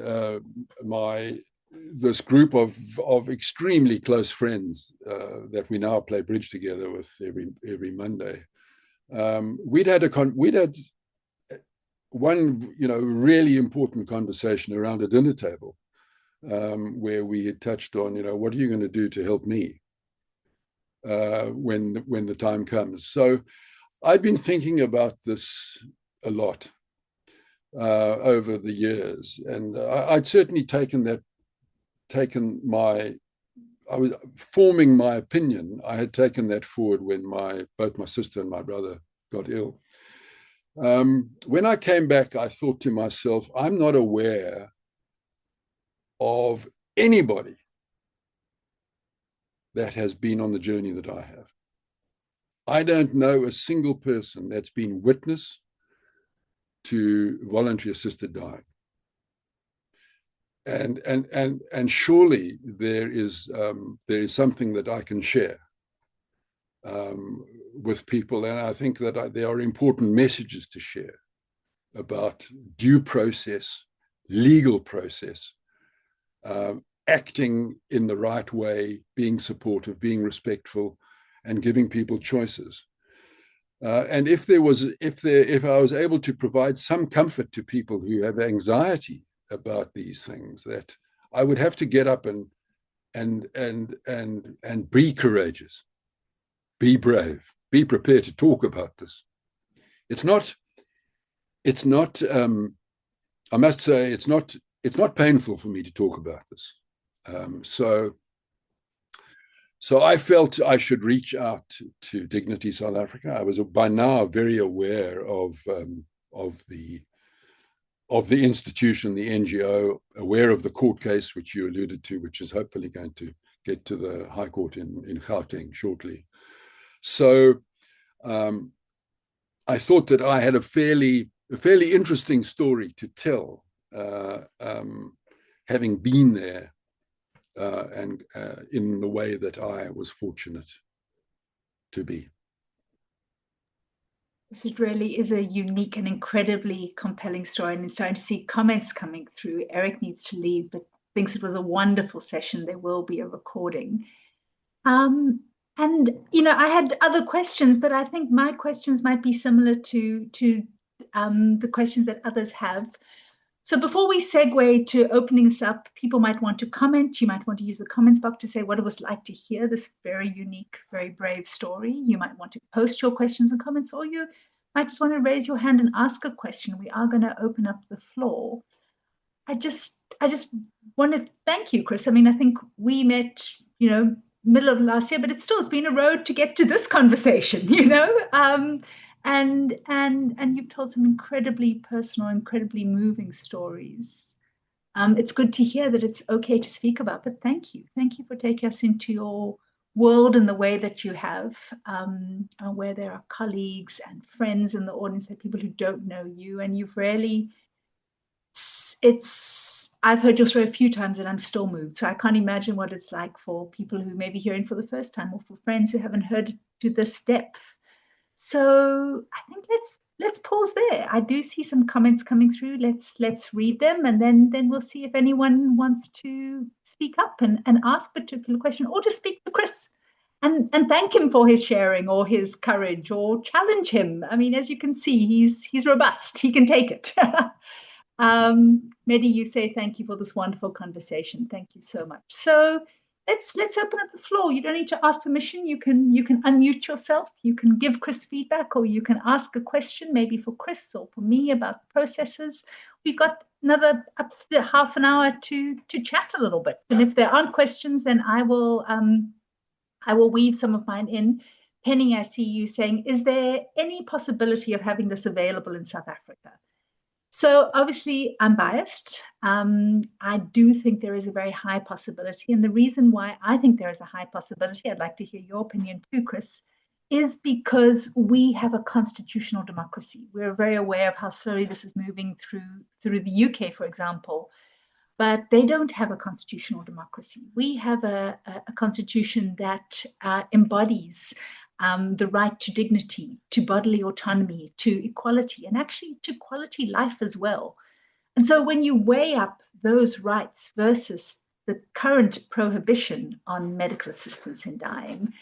S2: this group of extremely close friends that we now play bridge together with every Monday, we'd had one really important conversation around a dinner table where we had touched on what are you going to do to help me when the time comes. So I'd been thinking about this a lot over the years, and I'd certainly I was forming my opinion. I had taken that forward when both my sister and my brother got ill. When I came back, I thought to myself, I'm not aware of anybody that has been on the journey that I have. I don't know a single person that's been witness to voluntary assisted dying. And surely there is something that I can share with people, and I think that there are important messages to share about due process, legal process, acting in the right way, being supportive, being respectful, and giving people choices. And if I was able to provide some comfort to people who have anxiety about these things, that I would have to get up and be courageous, be brave, be prepared to talk about this. It's not. I must say, it's not painful for me to talk about this. So I felt I should reach out to Dignity South Africa. I was by now very aware of the institution, the NGO, aware of the court case which you alluded to, which is hopefully going to get to the High Court in Gauteng shortly. So I thought that I had a fairly interesting story to tell, having been there and in the way that I was fortunate to be.
S1: It really is a unique and incredibly compelling story, and it's starting to see comments coming through. Eric needs to leave, but thinks it was a wonderful session. There will be a recording. And I had other questions, but I think my questions might be similar to the questions that others have. So before we segue to opening this up, people might want to comment. You might want to use the comments box to say what it was like to hear this very unique, very brave story. You might want to post your questions and comments, or you might just want to raise your hand and ask a question. We are going to open up the floor. I just want to thank you, Chris. I mean, I think we met, middle of last year, but it's been a road to get to this conversation, and you've told some incredibly personal, incredibly moving stories. It's good to hear that it's okay to speak about, but thank you for taking us into your world in the way that you have, where there are colleagues and friends in the audience, and people who don't know you, and you've really, I've heard your story a few times and I'm still moved. So I can't imagine what it's like for people who may be hearing for the first time, or for friends who haven't heard it to this depth. So I think let's pause there. I do see some comments coming through. Let's read them, and then we'll see if anyone wants to speak up and ask a particular question, or just speak to Chris and thank him for his sharing or his courage, or challenge him. I mean, as you can see, he's robust. He can take it. Mehdi, you say thank you for this wonderful conversation. Thank you so much. So let's open up the floor. You don't need to ask permission. You can unmute yourself. You can give Chris feedback, or you can ask a question, maybe for Chris or for me, about processes. We've got another up to half an hour to chat a little bit. And if there aren't questions, then I will weave some of mine in. Penny, I see you saying, is there any possibility of having this available in South Africa? So obviously I'm biased. I do think there is a very high possibility. And the reason why I think there is a high possibility, I'd like to hear your opinion too, Chris, is because we have a constitutional democracy. We're very aware of how slowly this is moving through the UK, for example, but they don't have a constitutional democracy. We have a constitution that embodies the right to dignity, to bodily autonomy, to equality, and actually to quality life as well. And so when you weigh up those rights versus the current prohibition on medical assistance in dying,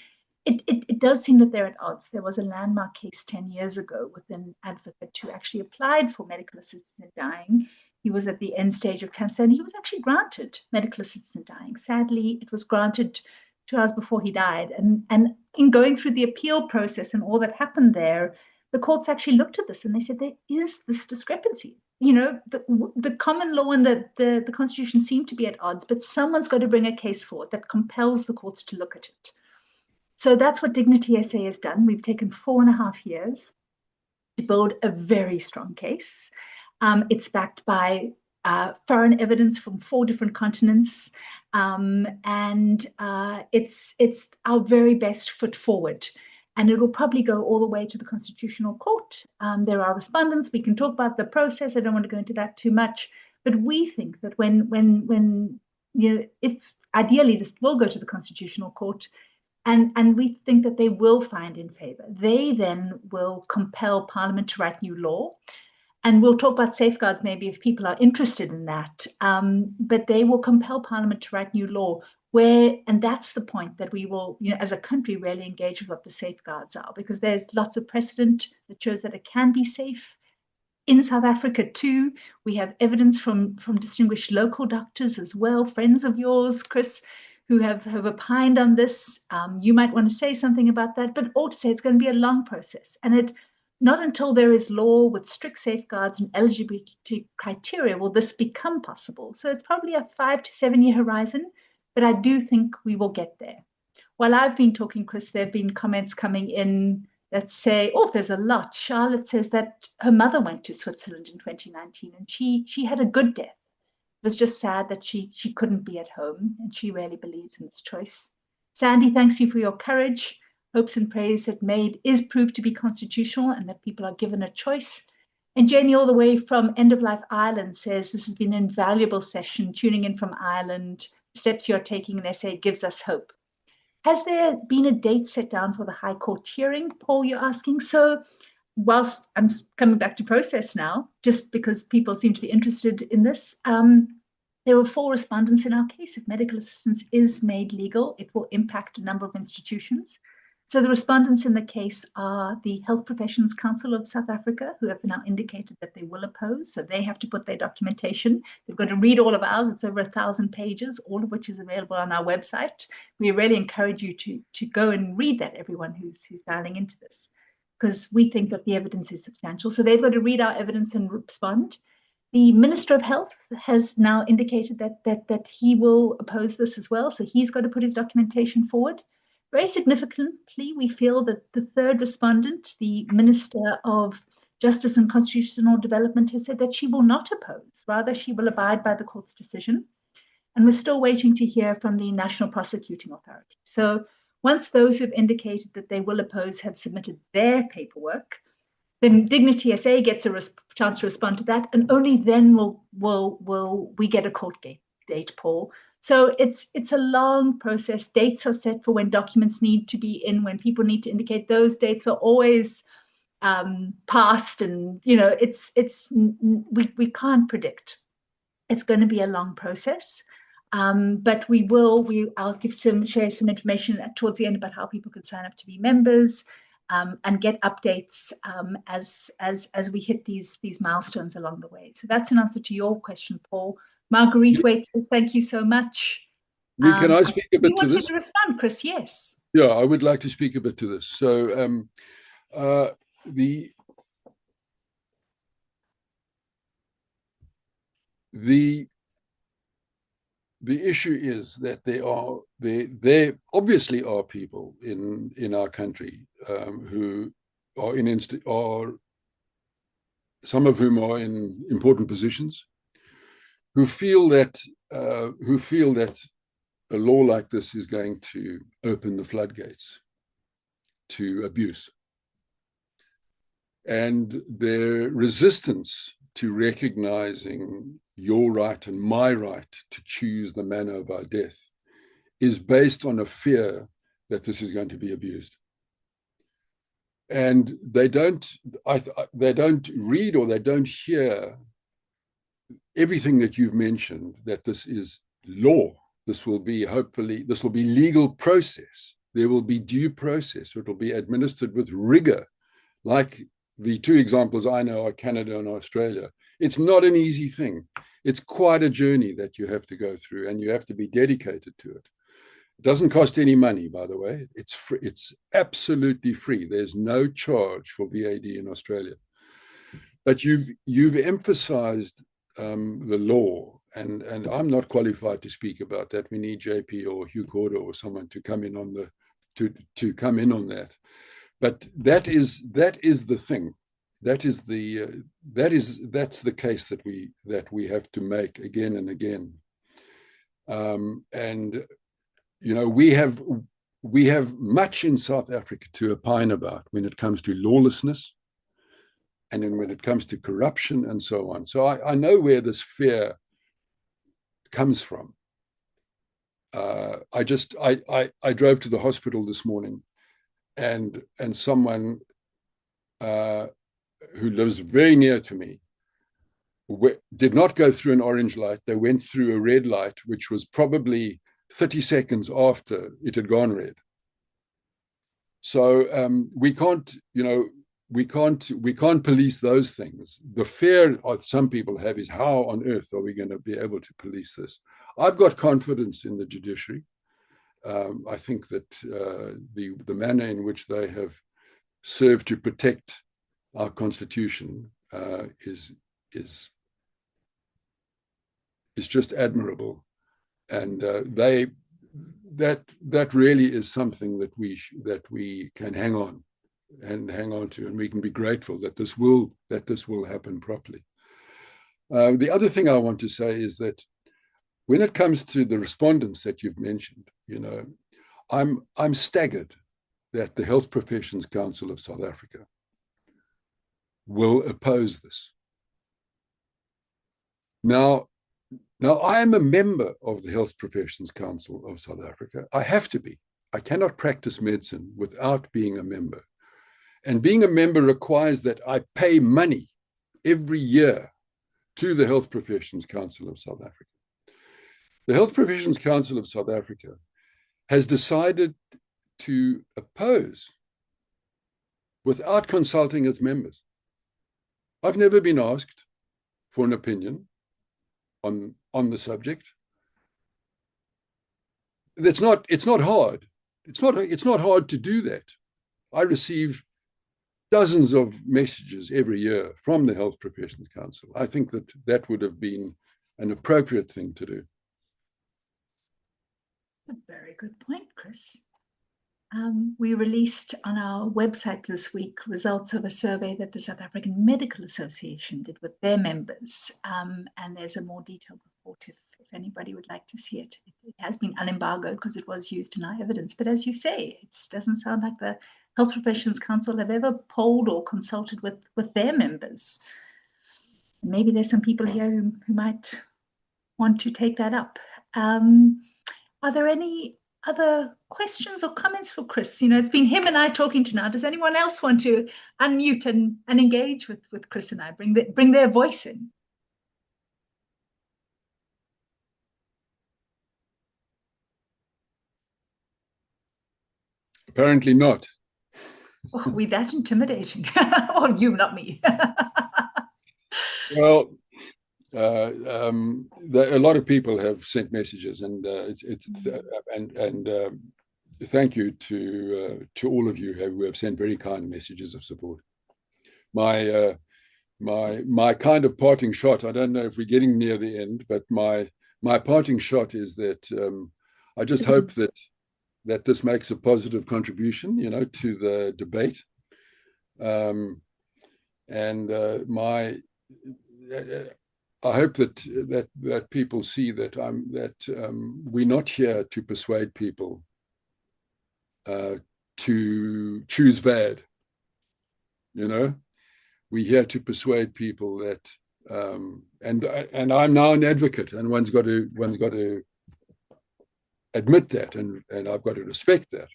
S1: it does seem that they're at odds. There was a landmark case 10 years ago with an advocate who actually applied for medical assistance in dying. He was at the end stage of cancer, and he was actually granted medical assistance in dying. Sadly, it was granted 2 hours before he died. And in going through the appeal process and all that happened there, the courts actually looked at this and they said there is this discrepancy. The common law and the Constitution seem to be at odds, but someone's got to bring a case forward that compels the courts to look at it. So that's what DignitySA has done. We've taken 4.5 years to build a very strong case. It's backed by foreign evidence from 4 different continents, and it's our very best foot forward. And it will probably go all the way to the Constitutional Court. There are respondents. We can talk about the process. I don't want to go into that too much, but we think that when if ideally this will go to the Constitutional Court, and we think that they will find in favor. They then will compel Parliament to write new law. And we'll talk about safeguards maybe if people are interested in that. But they will compel Parliament to write new law and that's the point that we will, as a country, really engage with what the safeguards are, because there's lots of precedent that shows that it can be safe. In South Africa too, we have evidence from distinguished local doctors as well, friends of yours, Chris, who have opined on this. You might want to say something about that, but all to say it's going to be a long process. And not until there is law with strict safeguards and eligibility criteria will this become possible. So it's probably a 5 to 7 year horizon, but I do think we will get there. While I've been talking, Chris, there have been comments coming in that say, there's a lot. Charlotte says that her mother went to Switzerland in 2019 and she had a good death. It was just sad that she couldn't be at home, and she really believes in this choice. Sandy, thanks you for your courage. Hopes and prays that MAID is proved to be constitutional and that people are given a choice. And Jenny, all the way from End of Life Ireland, says this has been an invaluable session, tuning in from Ireland. The steps you're taking in SA gives us hope. Has there been a date set down for the High Court hearing, Paul, you're asking? So whilst I'm coming back to process now, just because people seem to be interested in this, there were 4 respondents in our case. If medical assistance is made legal, it will impact a number of institutions. So the respondents in the case are the Health Professions Council of South Africa, who have now indicated that they will oppose. So they have to put their documentation. They've got to read all of ours. It's over 1,000 pages, all of which is available on our website. We really encourage you to go and read that, everyone who's dialing into this, because we think that the evidence is substantial. So they've got to read our evidence and respond. The Minister of Health has now indicated that he will oppose this as well. So he's got to put his documentation forward. Very significantly, we feel that the 3rd respondent, the Minister of Justice and Constitutional Development, has said that she will not oppose. Rather, she will abide by the court's decision. And we're still waiting to hear from the National Prosecuting Authority. So once those who've indicated that they will oppose have submitted their paperwork, then DignitySA gets a chance to respond to that, and only then will we get a court date, Paul. So it's a long process. Dates are set for when documents need to be in, when people need to indicate. Those dates are always passed, and we can't predict. It's going to be a long process, but I'll share some information towards the end about how people can sign up to be members. And get updates as we hit these milestones along the way. So that's an answer to your question, Paul. Marguerite Waite says, thank you so much.
S2: Can I speak a bit to this?
S1: You wanted to respond, Chris, yes.
S2: Yeah, I would like to speak a bit to this. So the issue is that there obviously are people in our country who are some of whom are in important positions, who feel that a law like this is going to open the floodgates to abuse, and their resistance to recognizing your right and my right to choose the manner of our death is based on a fear that this is going to be abused. And they don't read or they don't hear everything that you've mentioned, that this is law. This will be legal process. There will be due process. It will be administered with rigor. Like the 2 examples I know are Canada and Australia. It's not an easy thing. It's quite a journey that you have to go through, and you have to be dedicated to it. It doesn't cost any money, by the way. It's free. It's absolutely free. There's no charge for VAD in Australia. But you've emphasized the law, and I'm not qualified to speak about that. We need JP or Hugh Corder or someone to come in on to come in on that. But that is the thing. that's the case that we have to make again and again. And we have much in South Africa to opine about when it comes to lawlessness, and then when it comes to corruption and so on. So I know where this fear comes from. I drove to the hospital this morning, and someone who lives very near to me did not go through an orange light. They went through a red light, which was probably 30 seconds after it had gone red. So we can't police those things. The fear that some people have is, how on earth are we going to be able to police this? I've got confidence in the judiciary. I think that the manner in which they have served to protect our constitution is just admirable, and that really is something that we can hang on to, and we can be grateful that this will happen properly. The other thing I want to say is that when it comes to the respondents that you've mentioned, I'm staggered that the Health Professions Council of South Africa will oppose this. Now I am a member of the Health Professions Council of South Africa. I have to be. I cannot practice medicine without being a member. And being a member requires that I pay money every year to the Health Professions Council of South Africa. The Health Professions Council of South Africa has decided to oppose without consulting its members. I've never been asked for an opinion on the subject. It's not hard. It's not hard to do that. I receive dozens of messages every year from the Health Professions Council. I think that would have been an appropriate thing to do.
S1: A very good point, Chris. We released on our website this week results of a survey that the South African Medical Association did with their members. And there's a more detailed report if anybody would like to see it. It has been unembargoed because it was used in our evidence. But as you say, it doesn't sound like the Health Professions Council have ever polled or consulted with their members. Maybe there's some people here who might want to take that up. Are there any other questions or comments for Chris? It's been him and I talking to now. Does anyone else want to unmute and engage with Chris and I, bring their voice in?
S2: Apparently not.
S1: Oh, we that intimidating? Oh, you, not me.
S2: Well, a lot of people have sent messages, and thank you to all of you who have sent very kind messages of support. My kind of parting shot, I don't know if we're getting near the end, but my parting shot is that I just hope that this makes a positive contribution, to the debate. I hope that people see that we're not here to persuade people to choose VAD. We're here to persuade people that, and I'm now an advocate, and one's got to admit that, and I've got to respect that.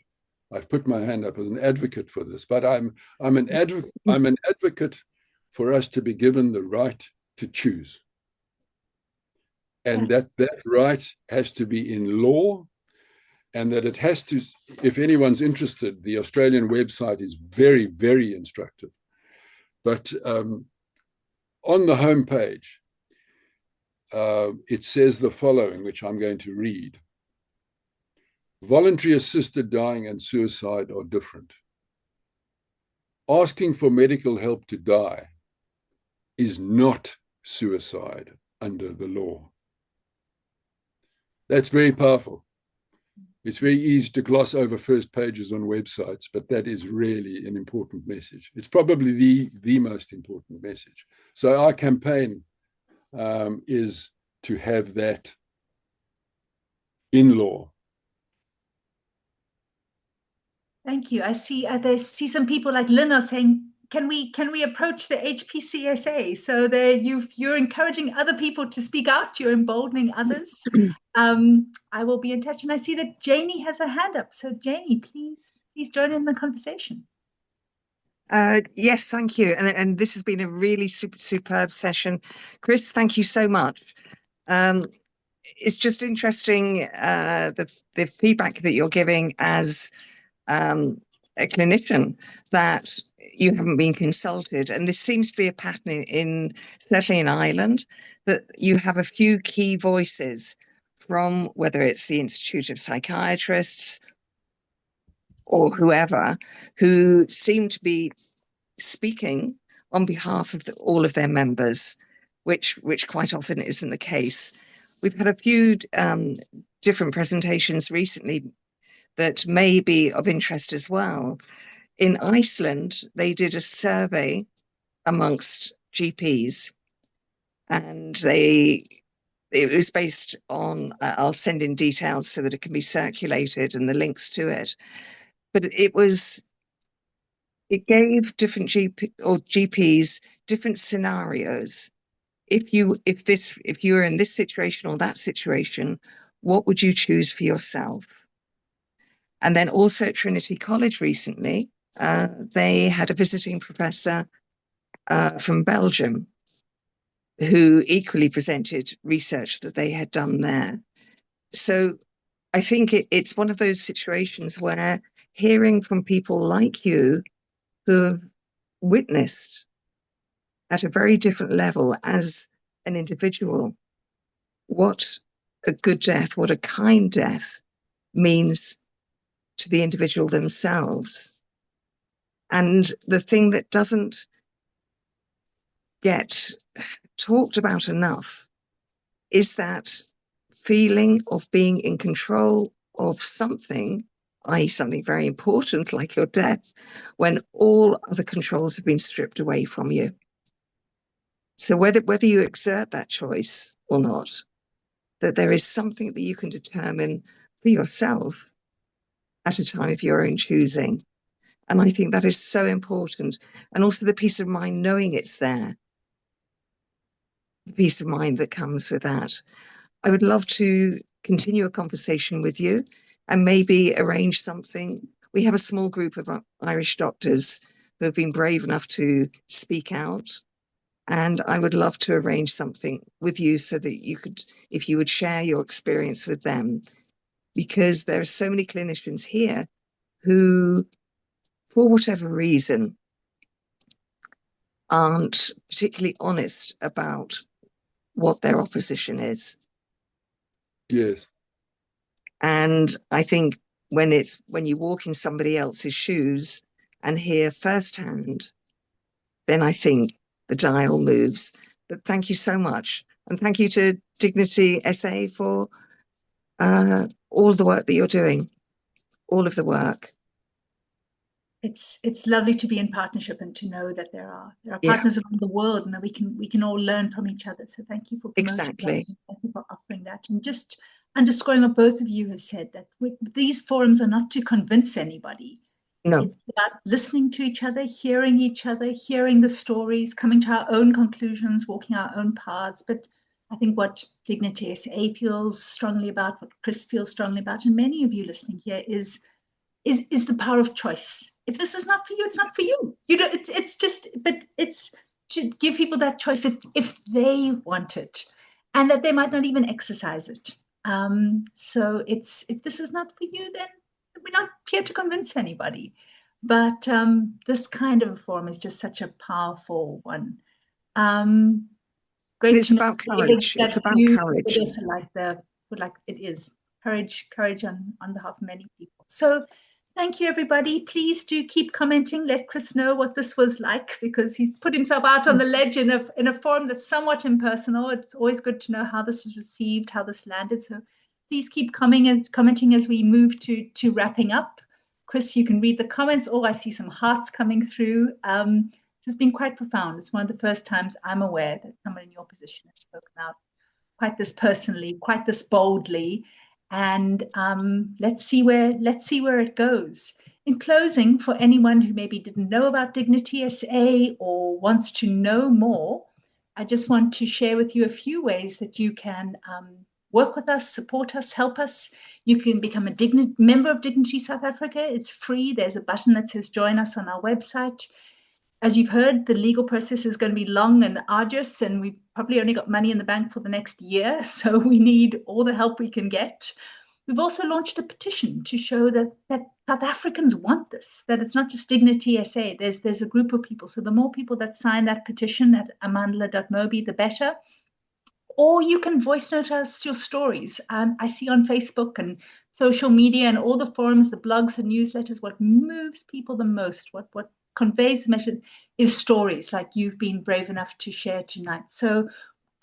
S2: I've put my hand up as an advocate for this, but I'm an advocate for us to be given the right to choose. And that right has to be in law, and that it has to, if anyone's interested, the Australian website is very, very instructive. But on the homepage, it says the following, which I'm going to read. Voluntary assisted dying and suicide are different. Asking for medical help to die is not suicide under the law. That's very powerful. It's very easy to gloss over first pages on websites, but that is really an important message. It's probably the most important message. So our campaign is to have that in law.
S1: Thank you. I see some people like Lynn are saying, can we approach the HPCSA? So you're encouraging other people to speak out. You're emboldening others. I will be in touch. And I see that Janie has her hand up. So Janie, please join in the conversation.
S3: Yes, thank you. And this has been a really superb session. Chris, thank you so much. It's just interesting, the feedback that you're giving as a clinician, that you haven't been consulted. And this seems to be a pattern certainly in Ireland, that you have a few key voices from whether it's the Institute of Psychiatrists or whoever, who seem to be speaking on behalf of all of their members, which quite often isn't the case. We've had a few different presentations recently that may be of interest as well. In Iceland, they did a survey amongst GPs, and it was based on, I'll send in details so that it can be circulated and the links to it. But it gave different GPs different scenarios. If you were in this situation or that situation, what would you choose for yourself? And then also at Trinity College recently, they had a visiting professor from Belgium who equally presented research that they had done there. So I think it's one of those situations where hearing from people like you who have witnessed at a very different level as an individual what a good death, what a kind death means to the individual themselves. And the thing that doesn't get talked about enough is that feeling of being in control of something, i.e. something very important like your death, when all other controls have been stripped away from you. So whether you exert that choice or not, that there is something that you can determine for yourself at a time of your own choosing. And I think that is so important. And also the peace of mind knowing it's there, the peace of mind that comes with that. I would love to continue a conversation with you and maybe arrange something. We have a small group of Irish doctors who have been brave enough to speak out. And I would love to arrange something with you so that you could, if you would share your experience with them, because there are so many clinicians here who, for whatever reason, aren't particularly honest about what their opposition is.
S2: Yes.
S3: And I think when you walk in somebody else's shoes and hear firsthand, then I think the dial moves. But thank you so much. And thank you to DignitySA for all of the work that you're doing, all of the work.
S1: It's lovely to be in partnership and to know that there are partners around the world and that we can all learn from each other. So thank you for promoting that. Thank you for offering that. And just underscoring what both of you have said, that these forums are not to convince anybody.
S3: No.
S1: It's about listening to each other, hearing the stories, coming to our own conclusions, walking our own paths. But I think what DignitySA feels strongly about, what Chris feels strongly about, and many of you listening here is the power of choice. If this is not for you, it's not for you. It's to give people that choice if they want it, and that they might not even exercise it. So if this is not for you, then we're not here to convince anybody. But this kind of a forum is just such a powerful one. Great.
S3: It's about courage. It's about courage.
S1: It is courage on behalf of many people. So thank you, everybody. Please do keep commenting. Let Chris know what this was like, because he's put himself out on the ledge in a forum that's somewhat impersonal. It's always good to know how this was received, how this landed. So Please keep commenting as we move to wrapping up. Chris, you can read the comments. Oh, I see some hearts coming through. This has been quite profound. It's one of the first times I'm aware that someone in your position has spoken out quite this personally, quite this boldly. And let's see where it goes. In closing, for anyone who maybe didn't know about DignitySA or wants to know more, I just want to share with you a few ways that you can work with us, support us, help us. You can become a member of Dignity South Africa. It's free. There's a button that says join us on our website. As you've heard, the legal process is going to be long and arduous, and we've probably only got money in the bank for the next year, so we need all the help we can get. We've also launched a petition to show that South Africans want this, that it's not just DignitySA. There's a group of people. So the more people that sign that petition at amandla.mobi, the better. Or you can voice note us your stories. I see on Facebook and social media and all the forums, the blogs, the newsletters, what moves people the most, what conveys the message is stories like you've been brave enough to share tonight. So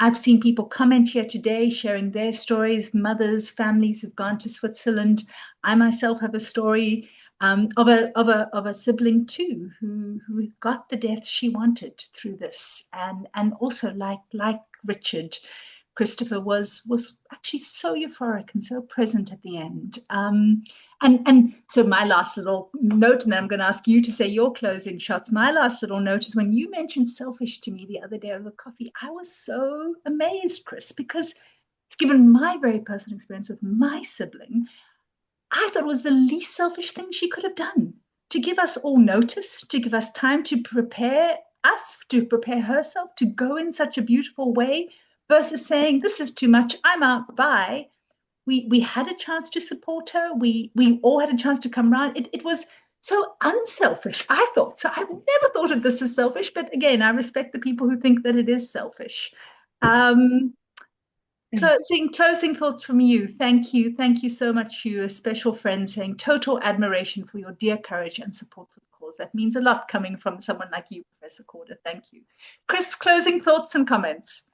S1: I've seen people comment here today sharing their stories, mothers, families who've gone to Switzerland. I myself have a story of a sibling too who got the death she wanted through this, and also like Richard, Christopher was actually so euphoric and so present at the end. And so my last little note, and then I'm going to ask you to say your closing shots. My last little note is when you mentioned selfish to me the other day over coffee, I was so amazed, Chris, because given my very personal experience with my sibling, I thought it was the least selfish thing she could have done, to give us all notice, to give us time to prepare us, to prepare herself, to go in such a beautiful way, versus saying, this is too much, I'm out, bye. We had a chance to support her. We all had a chance to come round. It was so unselfish, I thought. So I've never thought of this as selfish, but again, I respect the people who think that it is selfish. Closing thoughts from you. Thank you so much. You, a special friend, saying total admiration for your dear courage and support for the cause. That means a lot coming from someone like you, Professor Corder. Thank you. Chris, closing thoughts and comments.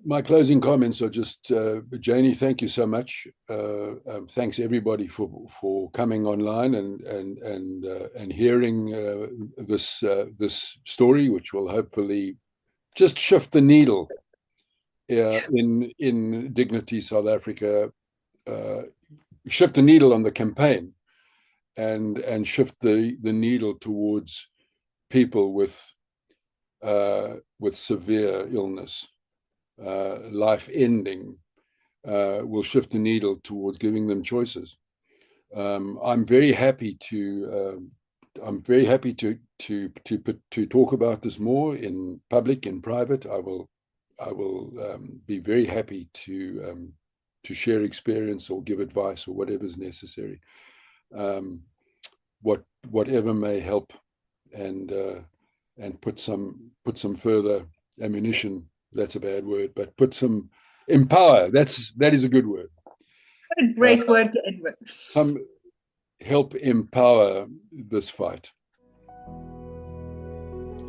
S2: My closing comments are just, Janie, thank you so much. Thanks everybody for coming online and hearing this story, which will hopefully just shift the needle in Dignity South Africa, shift the needle on the campaign, and shift the needle towards people with severe illness, life ending, will shift the needle towards giving them choices. I'm very happy to talk about this more in public, in private. I will be very happy to share experience or give advice or whatever's necessary, whatever may help, and put some further ammunition. That's a bad word, but empower. That is a good word.
S1: What a great word to end with.
S2: Some help empower this fight.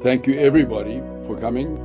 S2: Thank you, everybody, for coming.